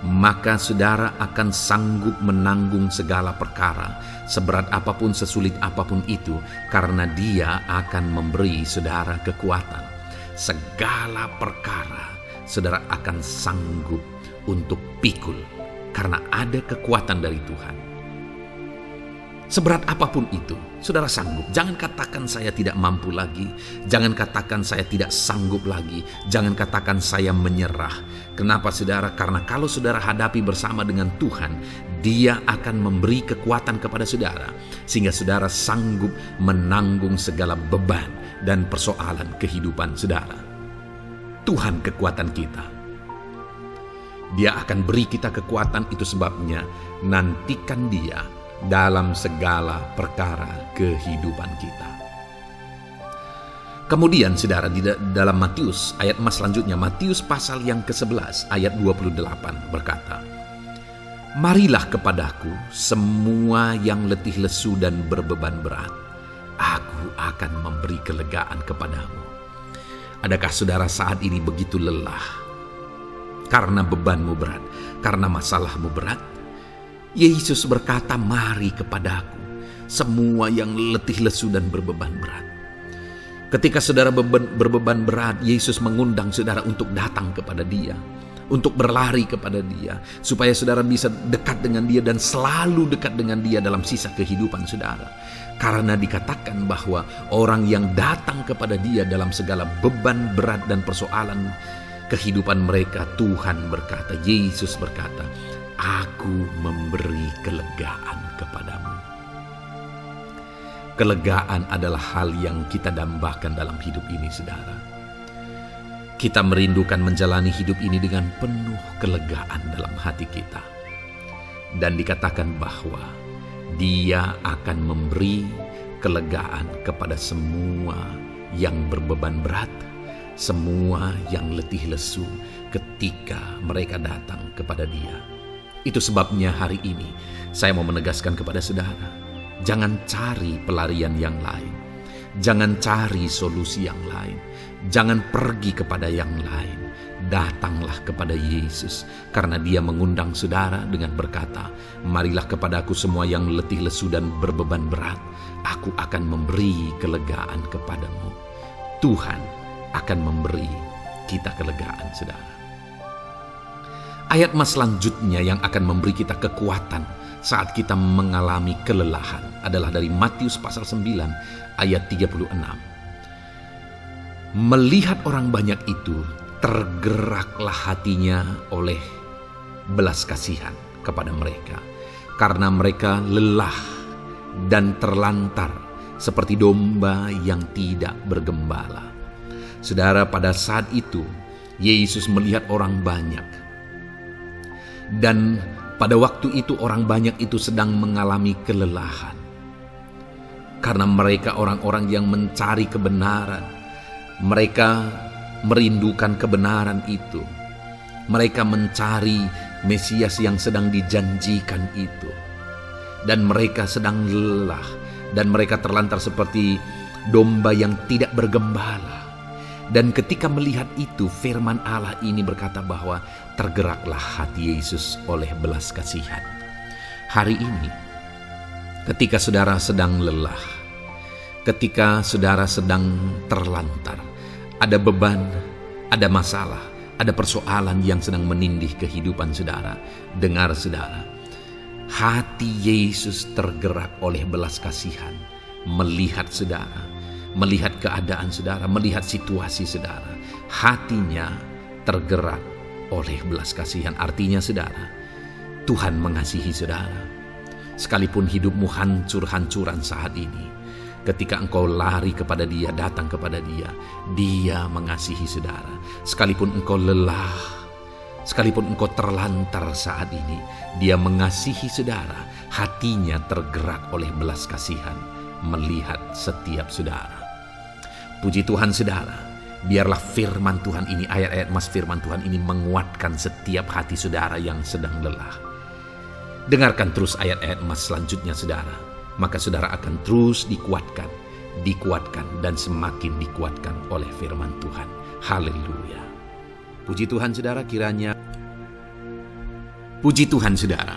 maka saudara akan sanggup menanggung segala perkara, seberat apapun, sesulit apapun itu, karena Dia akan memberi saudara kekuatan. Segala perkara saudara akan sanggup untuk pikul, karena ada kekuatan dari Tuhan. Seberat apapun itu, saudara sanggup. Jangan katakan saya tidak mampu lagi. Jangan katakan saya tidak sanggup lagi. Jangan katakan saya menyerah. Kenapa saudara? Karena kalau saudara hadapi bersama dengan Tuhan, Dia akan memberi kekuatan kepada saudara, sehingga saudara sanggup menanggung segala beban dan persoalan kehidupan saudara. Tuhan kekuatan kita. Dia akan beri kita kekuatan, itu sebabnya nantikan Dia dalam segala perkara kehidupan kita. Kemudian saudara, di dalam Matius ayat selanjutnya, Matius pasal yang ke-11 ayat 28 berkata, "Marilah kepadaku semua yang letih lesu dan berbeban berat, aku akan memberi kelegaan kepadamu." Adakah saudara saat ini begitu lelah karena bebanmu berat, karena masalahmu berat? Yesus berkata, "Mari kepadaku semua yang letih lesu dan berbeban berat." Ketika saudara berbeban berat, Yesus mengundang saudara untuk datang kepada Dia, untuk berlari kepada Dia, supaya saudara bisa dekat dengan Dia dan selalu dekat dengan Dia dalam sisa kehidupan saudara. Karena dikatakan bahwa orang yang datang kepada Dia dalam segala beban berat dan persoalan kehidupan mereka, Tuhan berkata, Yesus berkata, "Aku memberi kelegaan kepadamu." Kelegaan adalah hal yang kita dambakan dalam hidup ini, saudara. Kita merindukan menjalani hidup ini dengan penuh kelegaan dalam hati kita. Dan dikatakan bahwa Dia akan memberi kelegaan kepada semua yang berbeban berat, semua yang letih lesu ketika mereka datang kepada Dia. Itu sebabnya hari ini saya mau menegaskan kepada saudara, jangan cari pelarian yang lain. Jangan cari solusi yang lain. Jangan pergi kepada yang lain. Datanglah kepada Yesus, karena Dia mengundang saudara dengan berkata, "Marilah kepadaku semua yang letih lesu dan berbeban berat, aku akan memberi kelegaan kepadamu." Tuhan akan memberi kita kelegaan, saudara. Ayat selanjutnya yang akan memberi kita kekuatan saat kita mengalami kelelahan adalah dari Matius pasal 9 ayat 36. Melihat orang banyak itu, tergeraklah hatinya oleh belas kasihan kepada mereka, karena mereka lelah dan terlantar seperti domba yang tidak bergembala. Saudara, pada saat itu Yesus melihat orang banyak, dan pada waktu itu orang banyak itu sedang mengalami kelelahan, karena mereka orang-orang yang mencari kebenaran. Mereka merindukan kebenaran itu. Mereka mencari Mesias yang sedang dijanjikan itu. Dan mereka sedang lelah. Dan mereka terlantar seperti domba yang tidak bergembala. Dan ketika melihat itu, firman Allah ini berkata bahwa tergeraklah hati Yesus oleh belas kasihan. Hari ini, ketika saudara sedang lelah, ketika saudara sedang terlantar, ada beban, ada masalah, ada persoalan yang sedang menindih kehidupan saudara. Dengar saudara, hati Yesus tergerak oleh belas kasihan, melihat saudara, melihat keadaan saudara, melihat situasi saudara. Hatinya tergerak oleh belas kasihan. Artinya saudara, Tuhan mengasihi saudara. Sekalipun hidupmu hancur-hancuran saat ini, ketika engkau lari kepada Dia, datang kepada Dia, Dia mengasihi saudara. Sekalipun engkau lelah, sekalipun engkau terlantar saat ini, Dia mengasihi saudara. Hatinya tergerak oleh belas kasihan melihat setiap saudara. Puji Tuhan saudara, biarlah firman Tuhan ini, ayat-ayat mas firman Tuhan ini menguatkan setiap hati saudara yang sedang lelah. Dengarkan terus ayat-ayat emas selanjutnya saudara, maka saudara akan terus dikuatkan, dan semakin dikuatkan oleh firman Tuhan. Haleluya. Puji Tuhan saudara, puji Tuhan saudara.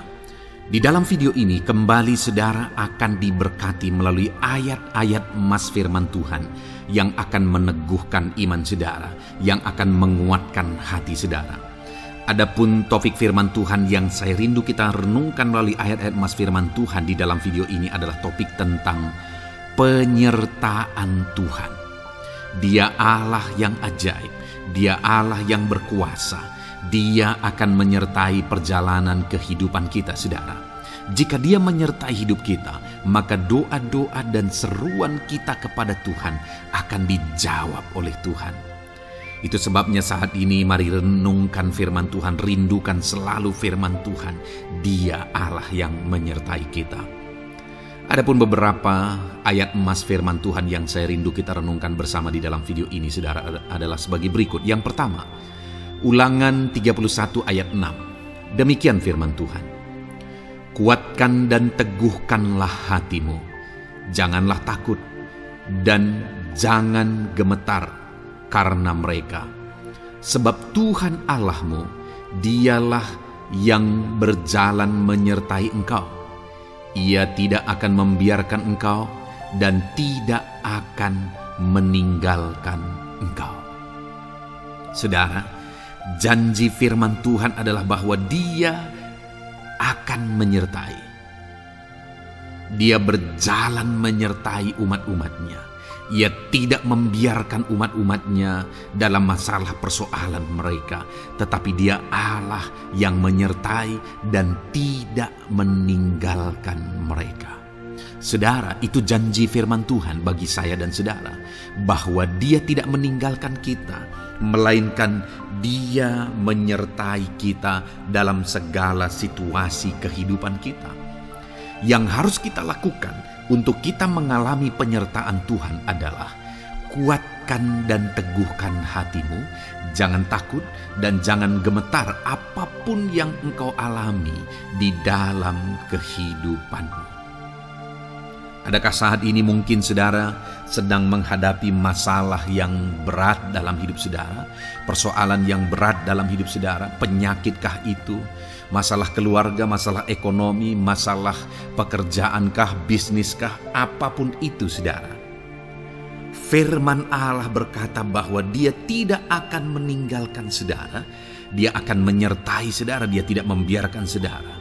Di dalam video ini kembali saudara akan diberkati melalui ayat-ayat emas firman Tuhan yang akan meneguhkan iman saudara, yang akan menguatkan hati saudara. Adapun topik firman Tuhan yang saya rindu kita renungkan melalui ayat-ayat emas firman Tuhan di dalam video ini adalah topik tentang penyertaan Tuhan. Dia Allah yang ajaib, Dia Allah yang berkuasa. Dia akan menyertai perjalanan kehidupan kita saudara. Jika Dia menyertai hidup kita, maka doa-doa dan seruan kita kepada Tuhan akan dijawab oleh Tuhan. Itu sebabnya saat ini mari renungkan firman Tuhan, rindukan selalu firman Tuhan. Dia Allah yang menyertai kita. Adapun beberapa ayat emas firman Tuhan yang saya rindu kita renungkan bersama di dalam video ini saudara adalah sebagai berikut. Yang pertama, Ulangan 31 ayat 6. Demikian firman Tuhan. Kuatkan dan teguhkanlah hatimu, janganlah takut dan jangan gemetar karena mereka. Sebab Tuhan Allahmu, Dialah yang berjalan menyertai engkau. Ia tidak akan membiarkan engkau dan tidak akan meninggalkan engkau. Saudara, janji firman Tuhan adalah bahwa Dia akan menyertai. Dia berjalan menyertai umat-umatnya. Ia tidak membiarkan umat-umatnya dalam masalah persoalan mereka, tetapi Dia Allah yang menyertai dan tidak meninggalkan mereka. Saudara, itu janji firman Tuhan bagi saya dan saudara, bahwa Dia tidak meninggalkan kita, melainkan Dia menyertai kita dalam segala situasi kehidupan kita. Yang harus kita lakukan untuk kita mengalami penyertaan Tuhan adalah kuatkan dan teguhkan hatimu, jangan takut dan jangan gemetar apapun yang engkau alami di dalam kehidupanmu. Adakah saat ini mungkin saudara sedang menghadapi masalah yang berat dalam hidup saudara? Persoalan yang berat dalam hidup saudara? Penyakitkah itu? Masalah keluarga, masalah ekonomi, masalah pekerjaankah, bisniskah? Apapun itu saudara. Firman Allah berkata bahwa Dia tidak akan meninggalkan saudara. Dia akan menyertai saudara, Dia tidak membiarkan saudara.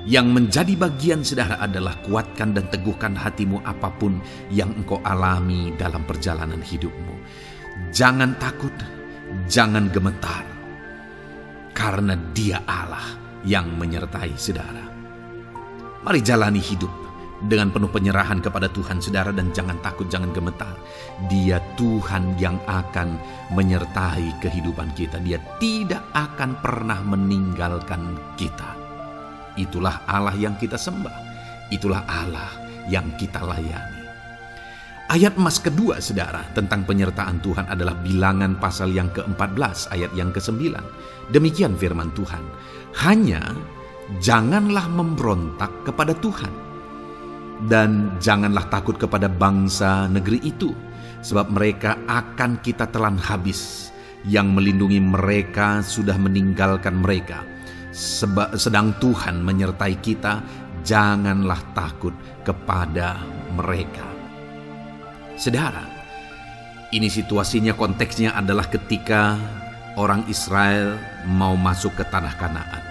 Yang menjadi bagian saudara adalah kuatkan dan teguhkan hatimu apapun yang engkau alami dalam perjalanan hidupmu. Jangan takut, jangan gemetar, karena Dia Allah yang menyertai saudara. Mari jalani hidup dengan penuh penyerahan kepada Tuhan saudara, dan jangan takut, jangan gemetar. Dia Tuhan yang akan menyertai kehidupan kita. Dia tidak akan pernah meninggalkan kita. Itulah Allah yang kita sembah. Itulah Allah yang kita layani. Ayat emas kedua saudara tentang penyertaan Tuhan adalah Bilangan pasal yang ke-14 ayat yang ke-9. Demikian firman Tuhan. Hanya janganlah memberontak kepada Tuhan, dan janganlah takut kepada bangsa negeri itu, sebab mereka akan kita telan habis. Yang melindungi mereka sudah meninggalkan mereka. Sedang Tuhan menyertai kita, janganlah takut kepada mereka. Saudara, ini situasinya, konteksnya adalah ketika orang Israel mau masuk ke tanah Kanaan.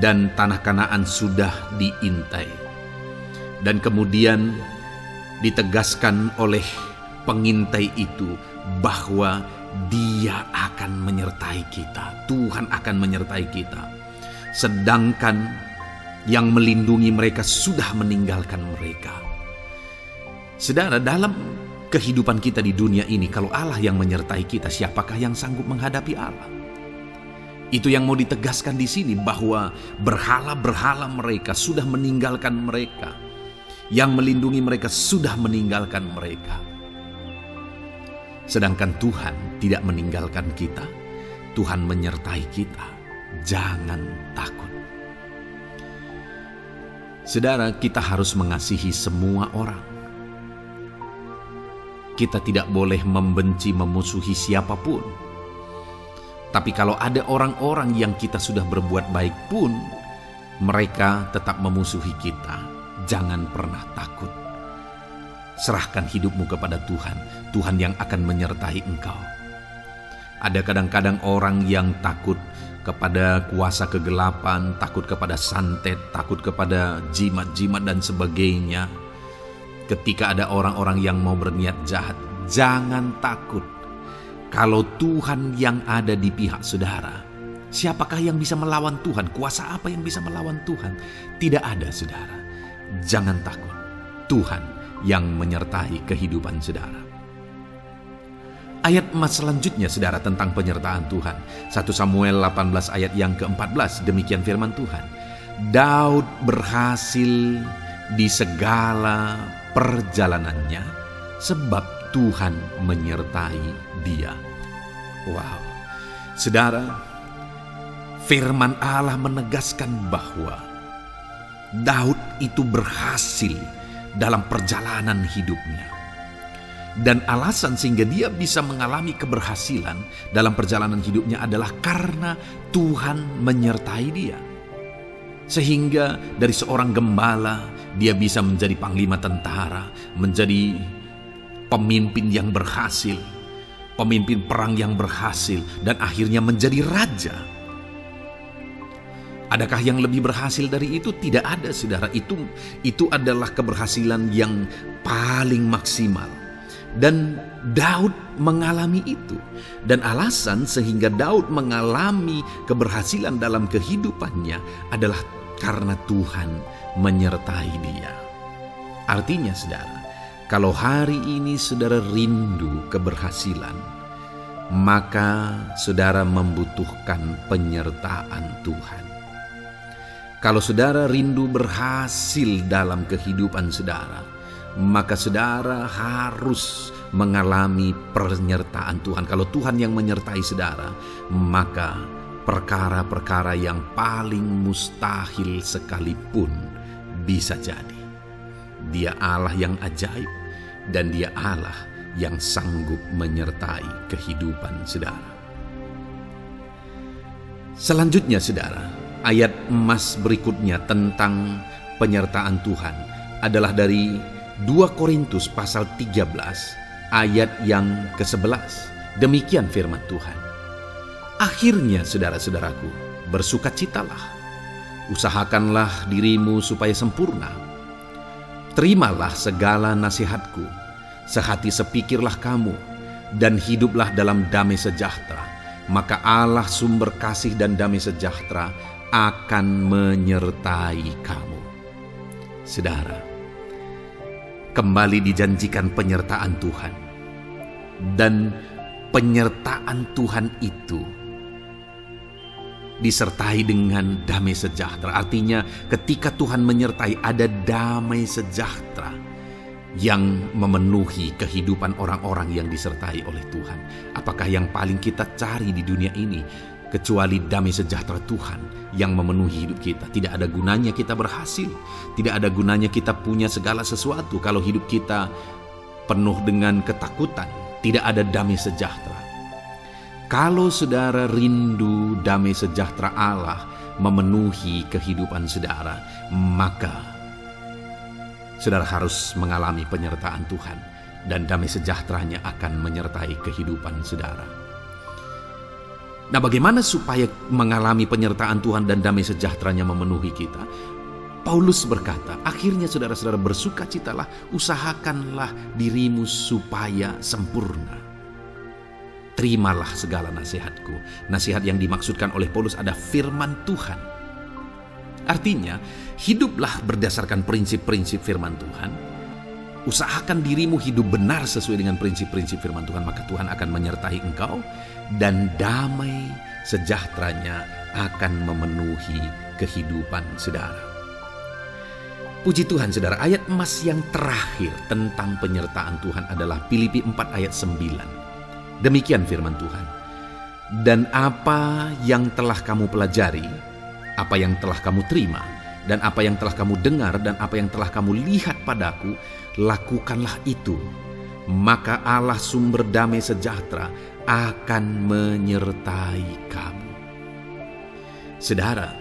Dan tanah Kanaan sudah diintai. Dan kemudian ditegaskan oleh pengintai itu bahwa Dia akan menyertai kita. Tuhan akan menyertai kita. Sedangkan yang melindungi mereka sudah meninggalkan mereka. Saudara, dalam kehidupan kita di dunia ini, kalau Allah yang menyertai kita, siapakah yang sanggup menghadapi Allah? Itu yang mau ditegaskan di sini, bahwa berhala-berhala mereka sudah meninggalkan mereka. Yang melindungi mereka sudah meninggalkan mereka. Sedangkan Tuhan tidak meninggalkan kita. Tuhan menyertai kita. Jangan takut. Saudara, kita harus mengasihi semua orang. Kita tidak boleh membenci, memusuhi siapapun. Tapi kalau ada orang-orang yang kita sudah berbuat baik pun, mereka tetap memusuhi kita. Jangan pernah takut. Serahkan hidupmu kepada Tuhan. Tuhan yang akan menyertai engkau. Ada kadang-kadang orang yang takut kepada kuasa kegelapan, takut kepada santet, takut kepada jimat-jimat dan sebagainya. Ketika ada orang-orang yang mau berniat jahat, jangan takut. Kalau Tuhan yang ada di pihak saudara, siapakah yang bisa melawan Tuhan? Kuasa apa yang bisa melawan Tuhan? Tidak ada, saudara. Jangan takut. Tuhan yang menyertai kehidupan saudara. Ayat emas selanjutnya, saudara, tentang penyertaan Tuhan. 1 Samuel 18 ayat yang ke-14, demikian firman Tuhan. Daud berhasil di segala perjalanannya sebab Tuhan menyertai dia. Wow. Saudara, firman Allah menegaskan bahwa Daud itu berhasil dalam perjalanan hidupnya. Dan alasan sehingga dia bisa mengalami keberhasilan dalam perjalanan hidupnya adalah karena Tuhan menyertai dia. Sehingga dari seorang gembala, dia bisa menjadi panglima tentara, menjadi pemimpin yang berhasil, pemimpin perang yang berhasil, dan akhirnya menjadi raja. Adakah yang lebih berhasil dari itu? Tidak ada, saudara. Itu adalah keberhasilan yang paling maksimal. Dan Daud mengalami itu. Dan alasan sehingga Daud mengalami keberhasilan dalam kehidupannya adalah karena Tuhan menyertai dia. Artinya, saudara, kalau hari ini saudara rindu keberhasilan, maka saudara membutuhkan penyertaan Tuhan. Kalau saudara rindu berhasil dalam kehidupan saudara, maka saudara harus mengalami penyertaan Tuhan. Kalau Tuhan yang menyertai saudara, maka perkara-perkara yang paling mustahil sekalipun bisa jadi. Dia Allah yang ajaib, dan Dia Allah yang sanggup menyertai kehidupan saudara. Selanjutnya, saudara, ayat emas berikutnya tentang penyertaan Tuhan adalah dari 2 Korintus pasal 13 ayat yang ke-11. Demikian firman Tuhan. Akhirnya, saudara-saudaraku, bersukacitalah. Usahakanlah dirimu supaya sempurna. Terimalah segala nasihatku. Sehati sepikirlah kamu, dan hiduplah dalam damai sejahtera. Maka Allah sumber kasih dan damai sejahtera akan menyertai kamu. Saudara, kembali dijanjikan penyertaan Tuhan. Dan penyertaan Tuhan itu disertai dengan damai sejahtera. Artinya ketika Tuhan menyertai, ada damai sejahtera yang memenuhi kehidupan orang-orang yang disertai oleh Tuhan. Apakah yang paling kita cari di dunia ini kecuali damai sejahtera Tuhan yang memenuhi hidup kita? Tidak ada gunanya kita berhasil, tidak ada gunanya kita punya segala sesuatu kalau hidup kita penuh dengan ketakutan, tidak ada damai sejahtera. Kalau saudara rindu damai sejahtera Allah memenuhi kehidupan saudara, maka saudara harus mengalami penyertaan Tuhan, dan damai sejahteranya akan menyertai kehidupan saudara. Nah, bagaimana supaya mengalami penyertaan Tuhan dan damai sejahteranya memenuhi kita? Paulus berkata, akhirnya saudara-saudara bersukacitalah, usahakanlah dirimu supaya sempurna. terimalah segala nasihatku. Nasihat yang dimaksudkan oleh Paulus ada firman Tuhan. Artinya, hiduplah berdasarkan prinsip-prinsip firman Tuhan. Usahakan dirimu hidup benar sesuai dengan prinsip-prinsip firman Tuhan, maka Tuhan akan menyertai engkau dan damai sejahteranya akan memenuhi kehidupan saudara. Puji Tuhan saudara, ayat emas yang terakhir tentang penyertaan Tuhan adalah Filipi 4 ayat 9. Demikian firman Tuhan. Dan apa yang telah kamu pelajari, apa yang telah kamu terima, dan apa yang telah kamu dengar, dan apa yang telah kamu lihat padaku, lakukanlah itu. Maka Allah sumber damai sejahtera akan menyertai kamu. Saudara,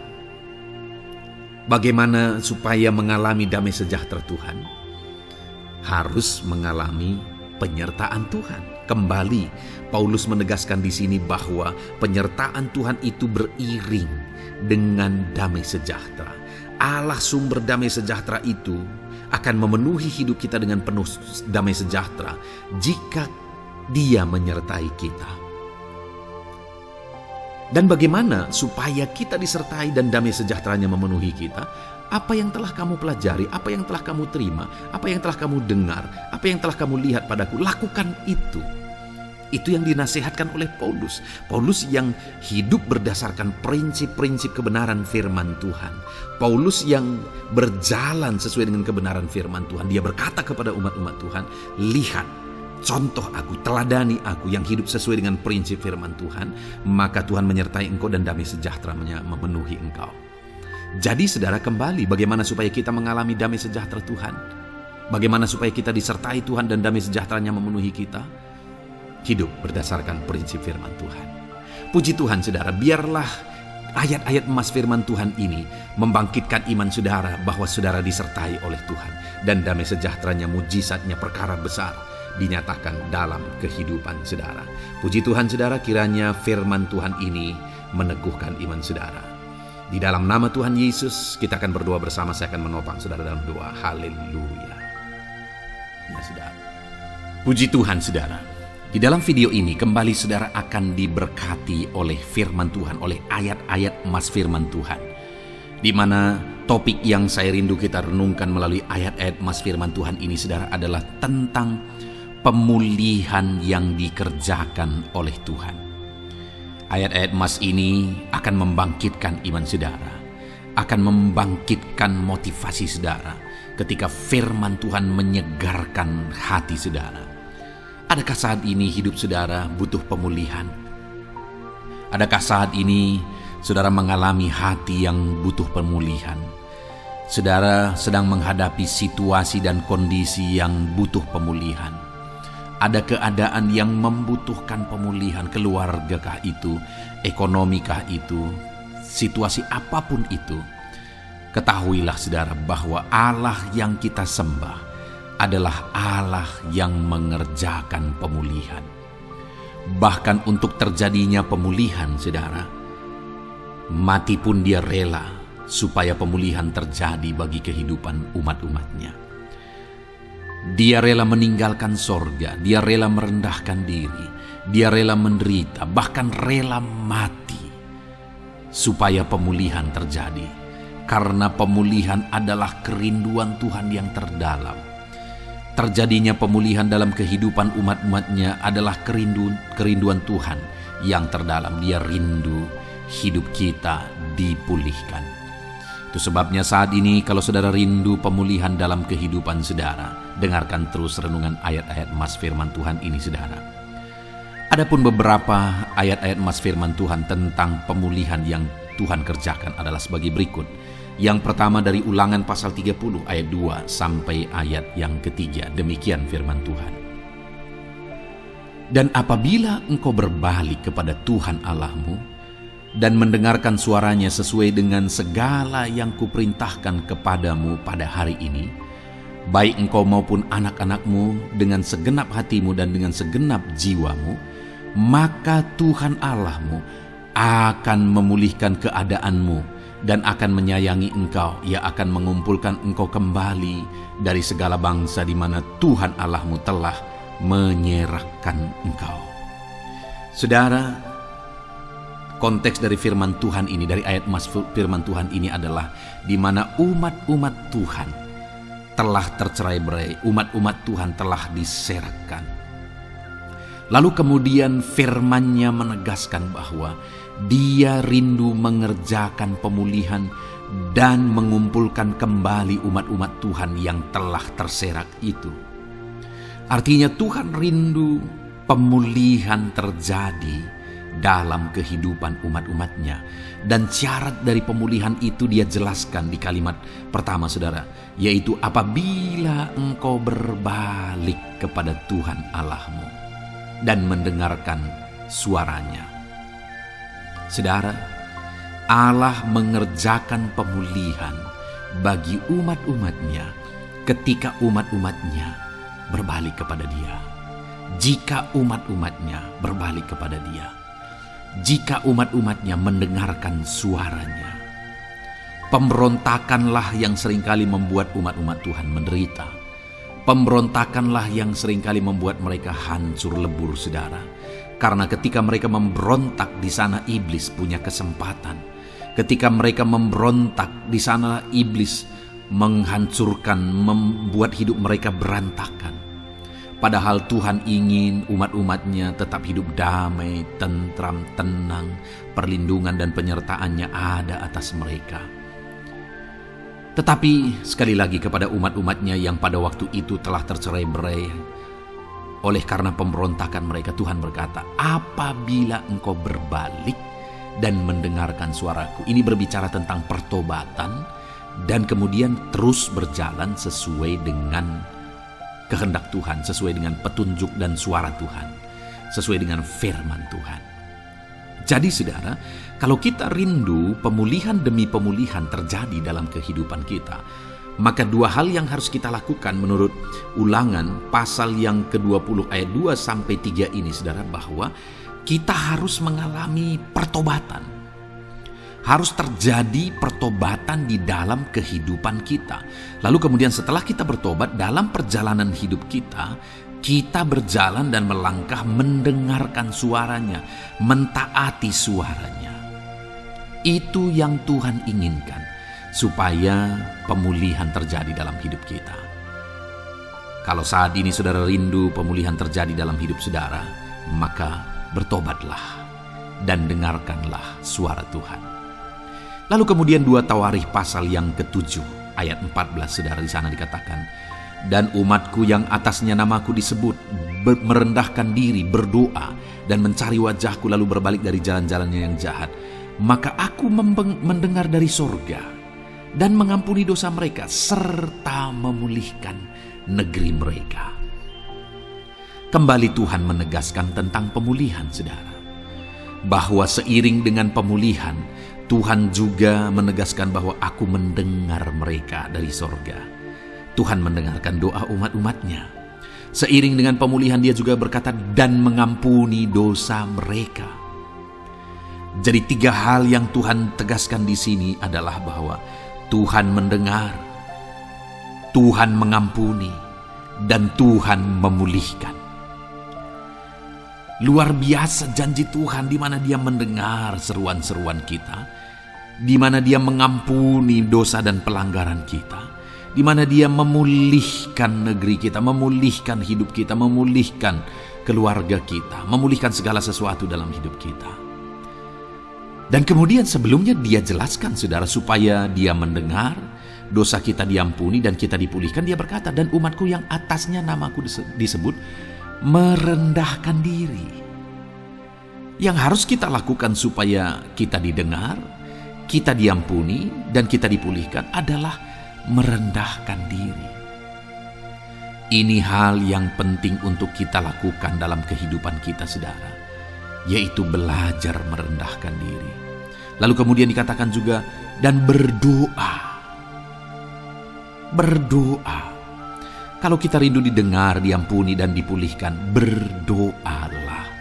bagaimana supaya mengalami damai sejahtera Tuhan? Harus mengalami penyertaan Tuhan. Kembali, Paulus menegaskan di sini bahwa penyertaan Tuhan itu beriring dengan damai sejahtera. Allah sumber damai sejahtera itu akan memenuhi hidup kita dengan penuh damai sejahtera jika Dia menyertai kita. Dan bagaimana supaya kita disertai dan damai sejahteranya memenuhi kita? Apa yang telah kamu pelajari, apa yang telah kamu terima, apa yang telah kamu dengar, apa yang telah kamu lihat padaku, lakukan itu. Itu yang dinasihatkan oleh Paulus. Paulus yang hidup berdasarkan prinsip-prinsip kebenaran firman Tuhan. Paulus yang berjalan sesuai dengan kebenaran firman Tuhan. Dia berkata kepada umat-umat Tuhan, lihat, contoh aku, teladani aku yang hidup sesuai dengan prinsip firman Tuhan, maka Tuhan menyertai engkau dan damai sejahtera memenuhi engkau. Jadi saudara, kembali bagaimana supaya kita mengalami damai sejahtera Tuhan? Bagaimana supaya kita disertai Tuhan dan damai sejahteranya memenuhi kita? Hidup berdasarkan prinsip firman Tuhan. Puji Tuhan saudara, biarlah ayat-ayat emas firman Tuhan ini membangkitkan iman saudara bahwa saudara disertai oleh Tuhan. Dan damai sejahteranya, mujizatnya, perkara besar dinyatakan dalam kehidupan saudara. Puji Tuhan saudara, kiranya firman Tuhan ini meneguhkan iman saudara. Di dalam nama Tuhan Yesus kita akan berdoa bersama. Saya akan menopang saudara dalam doa. Haleluya. Ya saudara. Puji Tuhan saudara. Di dalam video ini kembali saudara akan diberkati oleh firman Tuhan, oleh ayat-ayat emas firman Tuhan. Di mana topik yang saya rindu kita renungkan melalui ayat-ayat emas firman Tuhan ini saudara adalah tentang pemulihan yang dikerjakan oleh Tuhan. Ayat-ayat emas ini akan membangkitkan iman saudara, akan membangkitkan motivasi saudara ketika firman Tuhan menyegarkan hati saudara. Adakah saat ini hidup saudara butuh pemulihan? Adakah saat ini saudara mengalami hati yang butuh pemulihan? Saudara sedang menghadapi situasi dan kondisi yang butuh pemulihan. Ada keadaan yang membutuhkan pemulihan, keluargakah itu, ekonomikah itu, situasi apapun itu. Ketahuilah saudara bahwa Allah yang kita sembah adalah Allah yang mengerjakan pemulihan. Bahkan untuk terjadinya pemulihan saudara, mati pun Dia rela supaya pemulihan terjadi bagi kehidupan umat-umatnya. Dia rela meninggalkan sorga, Dia rela merendahkan diri, Dia rela menderita, bahkan rela mati supaya pemulihan terjadi. Karena pemulihan adalah kerinduan Tuhan yang terdalam. Terjadinya pemulihan dalam kehidupan umat-umatnya adalah kerinduan Tuhan yang terdalam. Dia rindu hidup kita dipulihkan. Itu sebabnya saat ini kalau saudara rindu pemulihan dalam kehidupan saudara, dengarkan terus renungan ayat-ayat emas firman Tuhan ini saudara. Adapun beberapa ayat-ayat emas firman Tuhan tentang pemulihan yang Tuhan kerjakan adalah sebagai berikut. Yang pertama dari Ulangan pasal 30 ayat 2 sampai ayat yang ketiga. Demikian firman Tuhan. Dan apabila engkau berbalik kepada Tuhan Allahmu dan mendengarkan suaranya sesuai dengan segala yang kuperintahkan kepadamu pada hari ini, baik engkau maupun anak-anakmu dengan segenap hatimu dan dengan segenap jiwamu, maka Tuhan Allahmu akan memulihkan keadaanmu dan akan menyayangi engkau. Ia akan mengumpulkan engkau kembali dari segala bangsa di mana Tuhan Allahmu telah menyerahkan engkau. Saudara, konteks dari firman Tuhan ini, dari ayat firman Tuhan ini adalah di mana umat-umat Tuhan telah tercerai-berai, umat-umat Tuhan telah diserakkan. Lalu kemudian firman-Nya menegaskan bahwa Dia rindu mengerjakan pemulihan dan mengumpulkan kembali umat-umat Tuhan yang telah terserak itu. Artinya Tuhan rindu pemulihan terjadi dalam kehidupan umat-umatnya. Dan syarat dari pemulihan itu Dia jelaskan di kalimat pertama, saudara, yaitu apabila engkau berbalik kepada Tuhan Allahmu dan mendengarkan suaranya. Saudara, Allah mengerjakan pemulihan bagi umat-umatnya ketika umat-umatnya berbalik kepada Dia. Jika umat-umatnya berbalik kepada Dia, jika umat-umatnya mendengarkan suaranya. Pemberontakanlah yang seringkali membuat umat-umat Tuhan menderita. Pemberontakanlah yang seringkali membuat mereka hancur lebur, saudara. Karena ketika mereka memberontak, di sana iblis punya kesempatan. Ketika mereka memberontak, di sana iblis menghancurkan, membuat hidup mereka berantakan. Padahal Tuhan ingin umat-umatnya tetap hidup damai, tentram, tenang, perlindungan dan penyertaan-Nya ada atas mereka. Tetapi sekali lagi kepada umat-umatnya yang pada waktu itu telah tercerai-berai oleh karena pemberontakan mereka, Tuhan berkata, apabila engkau berbalik dan mendengarkan suaraku. Ini berbicara tentang pertobatan dan kemudian terus berjalan sesuai dengan kehendak Tuhan, sesuai dengan petunjuk dan suara Tuhan, sesuai dengan firman Tuhan. Jadi saudara, kalau kita rindu pemulihan demi pemulihan terjadi dalam kehidupan kita, maka dua hal yang harus kita lakukan menurut Ulangan pasal yang ke-20 ayat 2-3 ini, saudara, bahwa kita harus mengalami pertobatan. Harus terjadi pertobatan di dalam kehidupan kita. Lalu kemudian setelah kita bertobat, dalam perjalanan hidup kita, kita berjalan dan melangkah mendengarkan suaranya, mentaati suaranya. Itu yang Tuhan inginkan, supaya pemulihan terjadi dalam hidup kita. Kalau saat ini saudara rindu pemulihan terjadi dalam hidup saudara, maka bertobatlah dan dengarkanlah suara Tuhan. Lalu kemudian 2 Tawarikh pasal yang ke-7 ayat 14, saudara, di sana dikatakan, dan umatku yang atasnya namaku disebut merendahkan diri, berdoa dan mencari wajahku lalu berbalik dari jalan-jalannya yang jahat, maka aku mendengar dari sorga dan mengampuni dosa mereka serta memulihkan negeri mereka. Kembali Tuhan menegaskan tentang pemulihan, saudara, bahwa seiring dengan pemulihan Tuhan juga menegaskan bahwa aku mendengar mereka dari sorga. Tuhan mendengarkan doa umat-umatnya. Seiring dengan pemulihan Dia juga berkata dan mengampuni dosa mereka. Jadi 3 hal yang Tuhan tegaskan di sini adalah bahwa Tuhan mendengar, Tuhan mengampuni, dan Tuhan memulihkan. Luar biasa janji Tuhan, di mana Dia mendengar seruan-seruan kita, di mana Dia mengampuni dosa dan pelanggaran kita, di mana Dia memulihkan negeri kita, memulihkan hidup kita, memulihkan keluarga kita, memulihkan segala sesuatu dalam hidup kita. Dan kemudian sebelumnya Dia jelaskan, saudara, supaya Dia mendengar, dosa kita diampuni dan kita dipulihkan. Dia berkata, dan umatku yang atasnya namaku disebut merendahkan diri. Yang harus kita lakukan supaya kita didengar, kita diampuni, dan kita dipulihkan adalah merendahkan diri. Ini hal yang penting untuk kita lakukan dalam kehidupan kita, saudara, yaitu belajar merendahkan diri. Lalu kemudian dikatakan juga, dan berdoa. Berdoa. Kalau kita rindu didengar, diampuni, dan dipulihkan, berdoalah.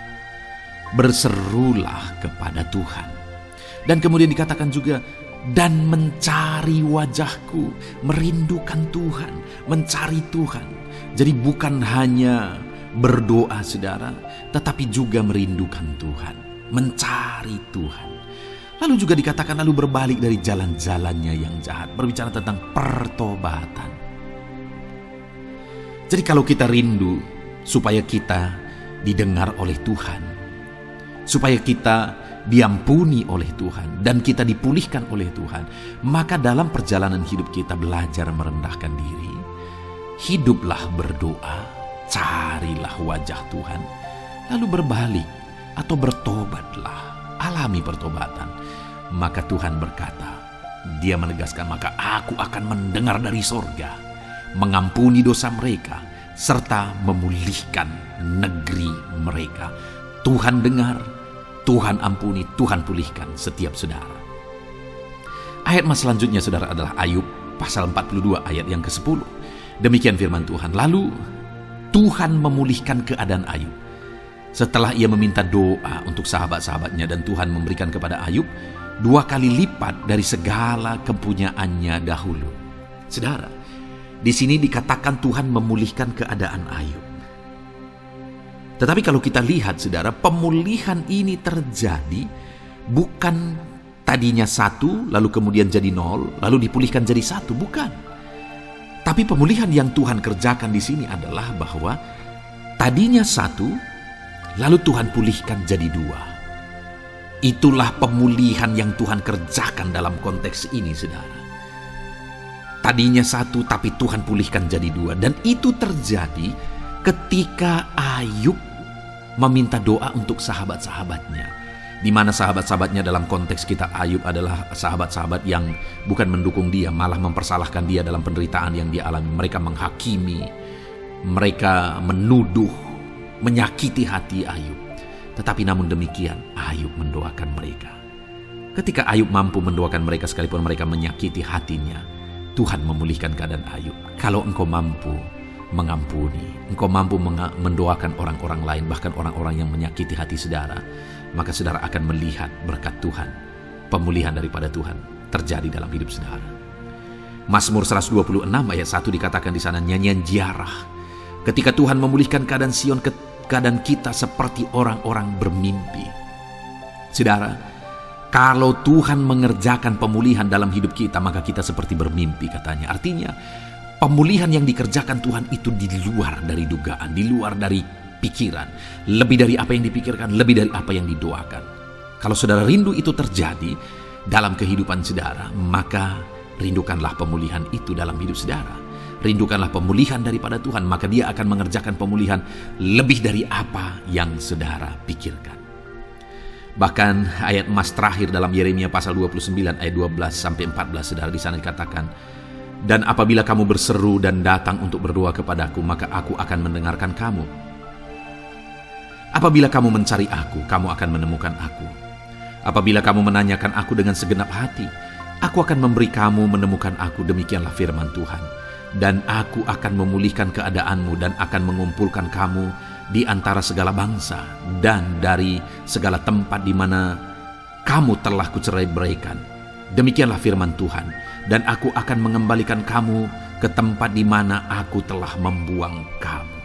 Berserulah kepada Tuhan. Dan kemudian dikatakan juga, dan mencari wajahku, merindukan Tuhan, mencari Tuhan. Jadi bukan hanya berdoa saudara, tetapi juga merindukan Tuhan, mencari Tuhan. Lalu juga dikatakan lalu berbalik dari jalan-jalannya yang jahat, berbicara tentang pertobatan. Jadi kalau kita rindu supaya kita didengar oleh Tuhan, supaya kita diampuni oleh Tuhan, dan kita dipulihkan oleh Tuhan, maka dalam perjalanan hidup kita belajar merendahkan diri, hiduplah berdoa, carilah wajah Tuhan, lalu berbalik atau bertobatlah, alami pertobatan. Maka Tuhan berkata, Dia menegaskan, maka aku akan mendengar dari sorga, mengampuni dosa mereka, serta memulihkan negeri mereka. Tuhan dengar, Tuhan ampuni, Tuhan pulihkan setiap saudara. Ayat mas selanjutnya saudara adalah Ayub pasal 42 ayat yang ke-10. Demikian firman Tuhan. Lalu Tuhan memulihkan keadaan Ayub. Setelah ia meminta doa untuk sahabat-sahabatnya, dan Tuhan memberikan kepada Ayub 2 kali lipat dari segala kepunyaannya dahulu. Saudara, di sini dikatakan Tuhan memulihkan keadaan Ayub. Tetapi kalau kita lihat saudara, pemulihan ini terjadi bukan tadinya 1, lalu kemudian jadi 0, lalu dipulihkan jadi 1, bukan. Tapi pemulihan yang Tuhan kerjakan di sini adalah bahwa tadinya 1, lalu Tuhan pulihkan jadi 2. Itulah pemulihan yang Tuhan kerjakan dalam konteks ini saudara. Tadinya 1, tapi Tuhan pulihkan jadi 2. Dan itu terjadi ketika Ayub meminta doa untuk sahabat-sahabatnya, di mana sahabat-sahabatnya dalam konteks kita Ayub adalah sahabat-sahabat yang bukan mendukung dia, malah mempersalahkan dia dalam penderitaan yang dia alami. Mereka menghakimi, mereka menuduh, menyakiti hati Ayub. Tetapi namun demikian Ayub mendoakan mereka. Ketika Ayub mampu mendoakan mereka sekalipun mereka menyakiti hatinya, Tuhan memulihkan keadaan Ayub. Kalau engkau mampu mengampuni, engkau mampu mendoakan orang-orang lain, bahkan orang-orang yang menyakiti hati saudara, maka saudara akan melihat berkat Tuhan, pemulihan daripada Tuhan terjadi dalam hidup saudara. Mazmur 126 ayat 1 dikatakan di sana, nyanyian ziarah. Ketika Tuhan memulihkan keadaan Sion, keadaan kita seperti orang-orang bermimpi. Saudara, kalau Tuhan mengerjakan pemulihan dalam hidup kita, maka kita seperti bermimpi katanya. Artinya, pemulihan yang dikerjakan Tuhan itu di luar dari dugaan, di luar dari pikiran, lebih dari apa yang dipikirkan, lebih dari apa yang didoakan. Kalau saudara rindu itu terjadi dalam kehidupan saudara, maka rindukanlah pemulihan itu dalam hidup saudara. Rindukanlah pemulihan daripada Tuhan, maka Dia akan mengerjakan pemulihan lebih dari apa yang saudara pikirkan. Bahkan ayat emas terakhir dalam Yeremia pasal 29 ayat 12-14 saudara, di sana dikatakan, dan apabila kamu berseru dan datang untuk berdoa kepadaku, maka aku akan mendengarkan kamu. Apabila kamu mencari aku, kamu akan menemukan aku. Apabila kamu menanyakan aku dengan segenap hati, aku akan memberi kamu menemukan aku, demikianlah firman Tuhan. Dan aku akan memulihkan keadaanmu dan akan mengumpulkan kamu di antara segala bangsa dan dari segala tempat di mana kamu telah kucerai-beraikan. Demikianlah firman Tuhan. Dan aku akan mengembalikan kamu ke tempat di mana aku telah membuang kamu.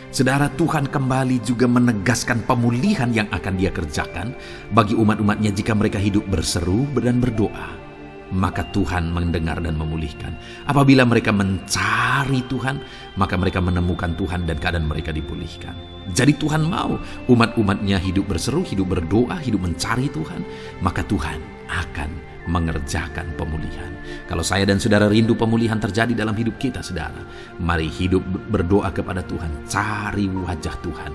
Saudara, Tuhan kembali juga menegaskan pemulihan yang akan Dia kerjakan bagi umat-umatnya jika mereka hidup berseru dan berdoa. Maka Tuhan mendengar dan memulihkan. Apabila mereka mencari Tuhan, maka mereka menemukan Tuhan dan keadaan mereka dipulihkan. Jadi Tuhan mau umat-umatnya hidup berseru, hidup berdoa, hidup mencari Tuhan, maka Tuhan akan mengerjakan pemulihan. Kalau saya dan saudara rindu pemulihan terjadi dalam hidup kita saudara, mari hidup berdoa kepada Tuhan, cari wajah Tuhan,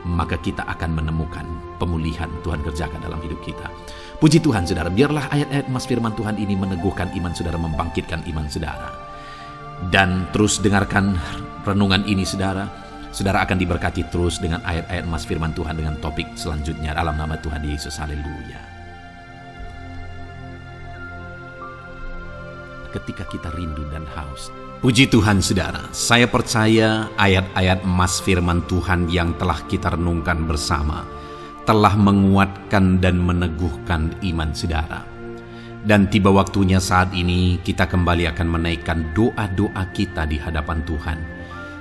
maka kita akan menemukan pemulihan Tuhan kerjakan dalam hidup kita. Puji Tuhan saudara, biarlah ayat-ayat emas firman Tuhan ini meneguhkan iman saudara, membangkitkan iman saudara. Dan terus dengarkan renungan ini saudara, saudara akan diberkati terus dengan ayat-ayat emas firman Tuhan dengan topik selanjutnya dalam nama Tuhan Yesus. Haleluya. Ketika kita rindu dan haus. Puji Tuhan saudara, saya percaya ayat-ayat emas firman Tuhan yang telah kita renungkan bersama telah menguatkan dan meneguhkan iman saudara. Dan tiba waktunya saat ini kita kembali akan menaikkan doa-doa kita di hadapan Tuhan.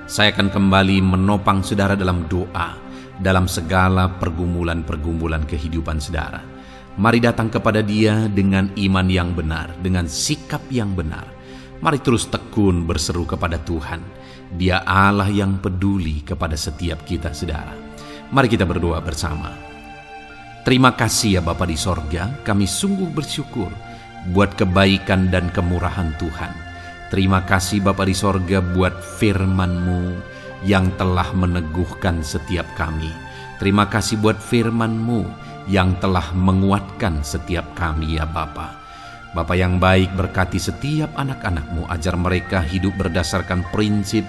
Saya akan kembali menopang saudara dalam doa, dalam segala pergumulan-pergumulan kehidupan saudara. Mari datang kepada Dia dengan iman yang benar, dengan sikap yang benar. Mari terus tekun berseru kepada Tuhan. Dia Allah yang peduli kepada setiap kita, saudara. Mari kita berdoa bersama. Terima kasih ya Bapa di sorga, kami sungguh bersyukur buat kebaikan dan kemurahan Tuhan. Terima kasih Bapa di sorga buat firman-Mu yang telah meneguhkan setiap kami. Terima kasih buat firman-Mu yang telah menguatkan setiap kami ya Bapa. Bapa yang baik, berkati setiap anak-anak-Mu, ajar mereka hidup berdasarkan prinsip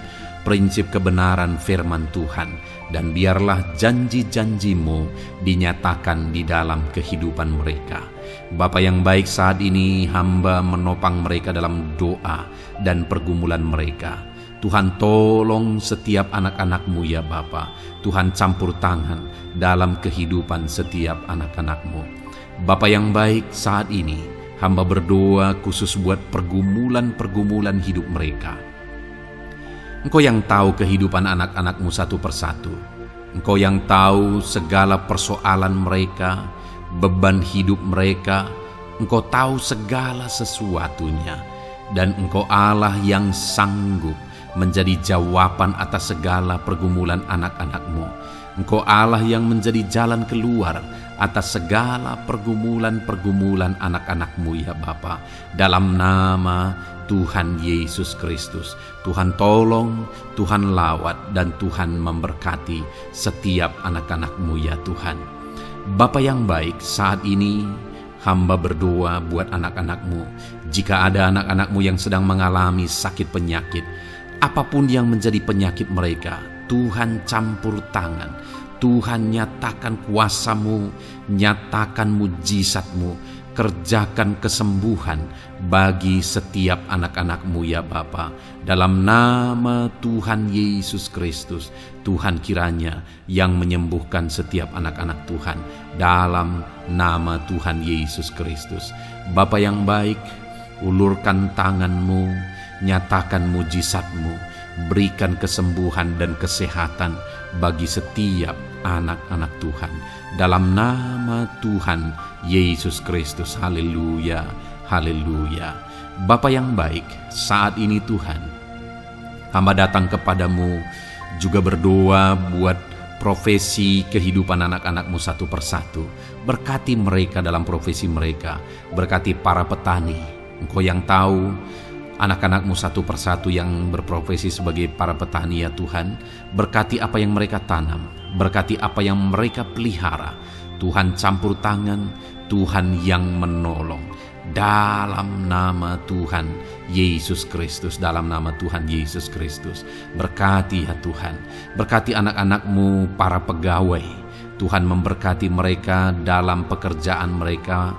kebenaran firman Tuhan. Dan biarlah janji-janji-Mu dinyatakan di dalam kehidupan mereka. Bapa yang baik, saat ini hamba menopang mereka dalam doa dan pergumulan mereka. Tuhan tolong setiap anak-anak-Mu ya Bapa. Tuhan campur tangan dalam kehidupan setiap anak-anak-Mu. Bapa yang baik, saat ini hamba berdoa khusus buat pergumulan-pergumulan hidup mereka. Engkau yang tahu kehidupan anak-anak-Mu satu persatu. Engkau yang tahu segala persoalan mereka, beban hidup mereka. Engkau tahu segala sesuatunya. Dan Engkau Allah yang sanggup menjadi jawaban atas segala pergumulan anak-anak-Mu. Engkau Allah yang menjadi jalan keluar atas segala pergumulan-pergumulan anak-anak-Mu ya Bapa. Dalam nama Tuhan Yesus Kristus, Tuhan tolong, Tuhan lawat, dan Tuhan memberkati setiap anak-anak-Mu ya Tuhan. Bapa yang baik, saat ini hamba berdoa buat anak-anak-Mu. Jika ada anak-anak-Mu yang sedang mengalami sakit penyakit, apapun yang menjadi penyakit mereka, Tuhan campur tangan. Tuhan nyatakan kuasa-Mu, nyatakan mujizat-Mu, kerjakan kesembuhan bagi setiap anak-anak-Mu ya Bapa. Dalam nama Tuhan Yesus Kristus, Tuhan kiranya yang menyembuhkan setiap anak-anak Tuhan. Dalam nama Tuhan Yesus Kristus. Bapa yang baik, ulurkan tangan-Mu, nyatakan mujizat-Mu, berikan kesembuhan dan kesehatan bagi setiap anak-anak Tuhan. Dalam nama Tuhan Yesus Kristus. Haleluya, haleluya. Bapa yang baik, saat ini Tuhan, hamba datang kepadamu juga berdoa buat profesi kehidupan anak-anak-Mu satu persatu. Berkati mereka dalam profesi mereka. Berkati para petani. Engkau yang tahu anak-anak-Mu satu persatu yang berprofesi sebagai para petani ya Tuhan. Berkati apa yang mereka tanam, berkati apa yang mereka pelihara. Tuhan campur tangan, Tuhan yang menolong. Dalam nama Tuhan Yesus Kristus, dalam nama Tuhan Yesus Kristus. Berkati ya Tuhan, berkati anak-anak-Mu para pegawai. Tuhan memberkati mereka dalam pekerjaan mereka,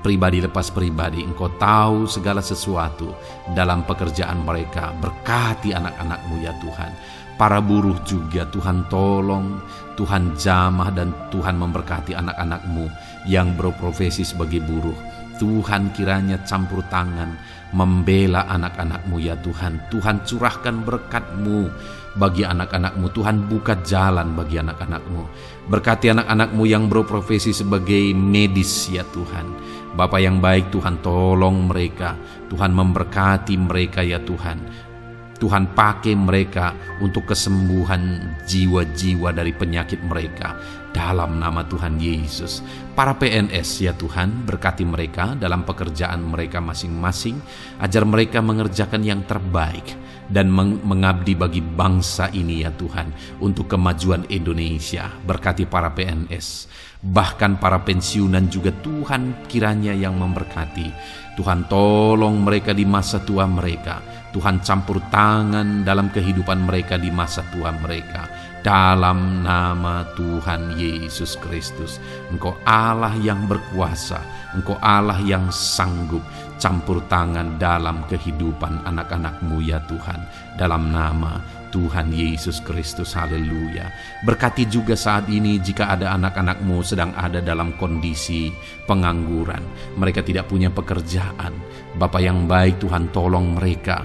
pribadi lepas pribadi. Engkau tahu segala sesuatu dalam pekerjaan mereka. Berkati anak-anak-Mu ya Tuhan. Para buruh juga Tuhan tolong, Tuhan jamah, dan Tuhan memberkati anak-anak-Mu yang berprofesi sebagai buruh. Tuhan kiranya campur tangan membela anak-anak-Mu ya Tuhan. Tuhan curahkan berkat-Mu bagi anak-anak-Mu. Tuhan buka jalan bagi anak-anak-Mu. Berkati anak-anak-Mu yang berprofesi sebagai medis ya Tuhan. Bapa yang baik, Tuhan tolong mereka. Tuhan memberkati mereka ya Tuhan. Tuhan pakai mereka untuk kesembuhan jiwa-jiwa dari penyakit mereka. Dalam nama Tuhan Yesus. Para PNS ya Tuhan, berkati mereka dalam pekerjaan mereka masing-masing. Ajar mereka mengerjakan yang terbaik dan mengabdi bagi bangsa ini ya Tuhan, untuk kemajuan Indonesia. Berkati para PNS. Bahkan para pensiunan juga Tuhan kiranya yang memberkati. Tuhan tolong mereka di masa tua mereka. Tuhan campur tangan dalam kehidupan mereka di masa tua mereka. Dalam nama Tuhan Yesus Kristus. Engkau Allah yang berkuasa. Engkau Allah yang sanggup. Campur tangan dalam kehidupan anak-anak-Mu ya Tuhan. Dalam nama Tuhan Yesus Kristus. Haleluya. Berkati juga saat ini jika ada anak-anak-Mu sedang ada dalam kondisi pengangguran. Mereka tidak punya pekerjaan. Bapa yang baik, Tuhan tolong mereka.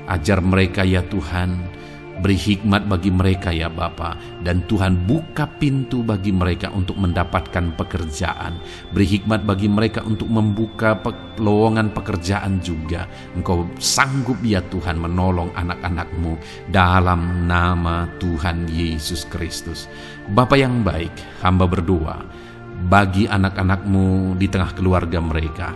Ajar mereka ya Tuhan Beri hikmat bagi mereka ya Bapa, dan Tuhan buka pintu bagi mereka untuk mendapatkan pekerjaan. Beri hikmat bagi mereka untuk membuka lowongan pekerjaan juga. Engkau sanggup ya Tuhan menolong anak-anak-Mu dalam nama Tuhan Yesus Kristus. Bapa yang baik, hamba berdoa bagi anak-anak-Mu di tengah keluarga mereka.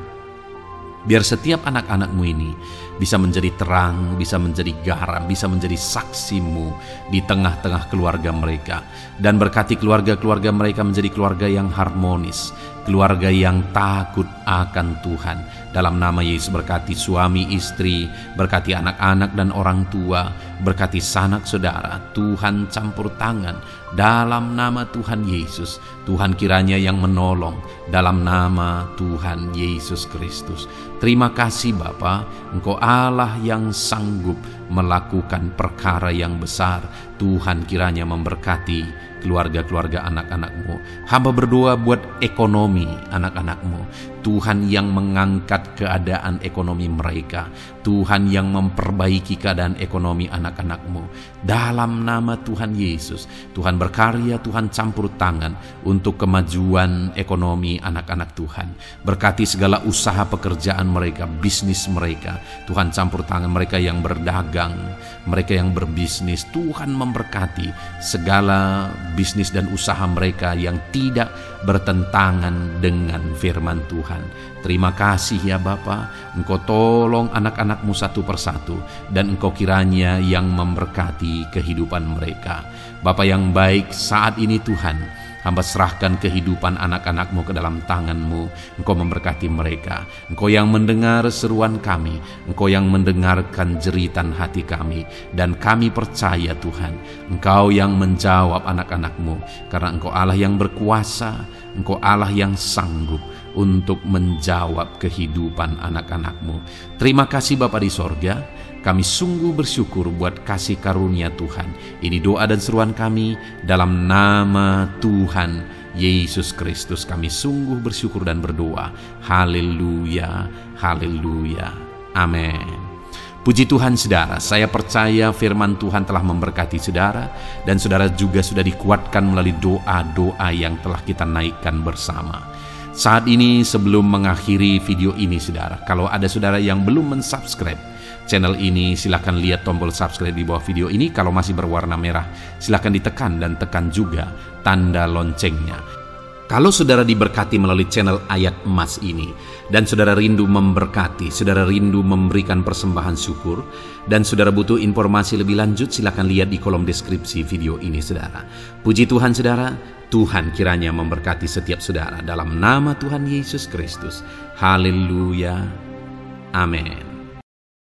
Biar setiap anak-anak-Mu ini bisa menjadi terang, bisa menjadi garam, bisa menjadi saksi-Mu di tengah-tengah keluarga mereka. Dan berkati keluarga-keluarga mereka menjadi keluarga yang harmonis, keluarga yang takut akan Tuhan. Dalam nama Yesus, berkati suami istri, berkati anak-anak dan orang tua, berkati sanak saudara. Tuhan campur tangan dalam nama Tuhan Yesus. Tuhan kiranya yang menolong dalam nama Tuhan Yesus Kristus. Terima kasih Bapa, Engkau Allah yang sanggup melakukan perkara yang besar. Tuhan kiranya memberkati keluarga-keluarga anak-anak-Mu. Hamba berdoa buat ekonomi anak-anak-Mu. Tuhan yang mengangkat keadaan ekonomi mereka. Tuhan yang memperbaiki keadaan ekonomi anak-anak-Mu. Dalam nama Tuhan Yesus, Tuhan berkarya, Tuhan campur tangan untuk kemajuan ekonomi anak-anak Tuhan. Berkati segala usaha pekerjaan mereka, bisnis mereka. Tuhan campur tangan mereka yang berdagang, mereka yang berbisnis. Tuhan memberkati segala bisnis dan usaha mereka yang tidak bertentangan dengan firman Tuhan. Terima kasih ya Bapa, Engkau tolong anak-anak-Mu satu persatu, dan Engkau kiranya yang memberkati kehidupan mereka. Bapa yang baik, saat ini Tuhan, hamba serahkan kehidupan anak-anak-Mu ke dalam tangan-Mu. Engkau memberkati mereka. Engkau yang mendengar seruan kami, Engkau yang mendengarkan jeritan hati kami, dan kami percaya Tuhan, Engkau yang menjawab anak-anak-Mu, karena Engkau Allah yang berkuasa, Engkau Allah yang sanggup untuk menjawab kehidupan anak-anak-Mu. Terima kasih Bapa di sorga. Kami sungguh bersyukur buat kasih karunia Tuhan. Ini doa dan seruan kami dalam nama Tuhan Yesus Kristus. Kami sungguh bersyukur dan berdoa. Haleluya, haleluya, amin. Puji Tuhan saudara, saya percaya firman Tuhan telah memberkati saudara, dan saudara juga sudah dikuatkan melalui doa-doa yang telah kita naikkan bersama. Saat ini sebelum mengakhiri video ini saudara, kalau ada saudara yang belum mensubscribe channel ini, silakan lihat tombol subscribe di bawah video ini. Kalau masih berwarna merah, silakan ditekan dan tekan juga tanda loncengnya. Kalau saudara diberkati melalui channel Ayat Emas ini, dan saudara rindu memberkati, saudara rindu memberikan persembahan syukur, dan saudara butuh informasi lebih lanjut, silakan lihat di kolom deskripsi video ini saudara. Puji Tuhan saudara, Tuhan kiranya memberkati setiap saudara dalam nama Tuhan Yesus Kristus. Haleluya, amin.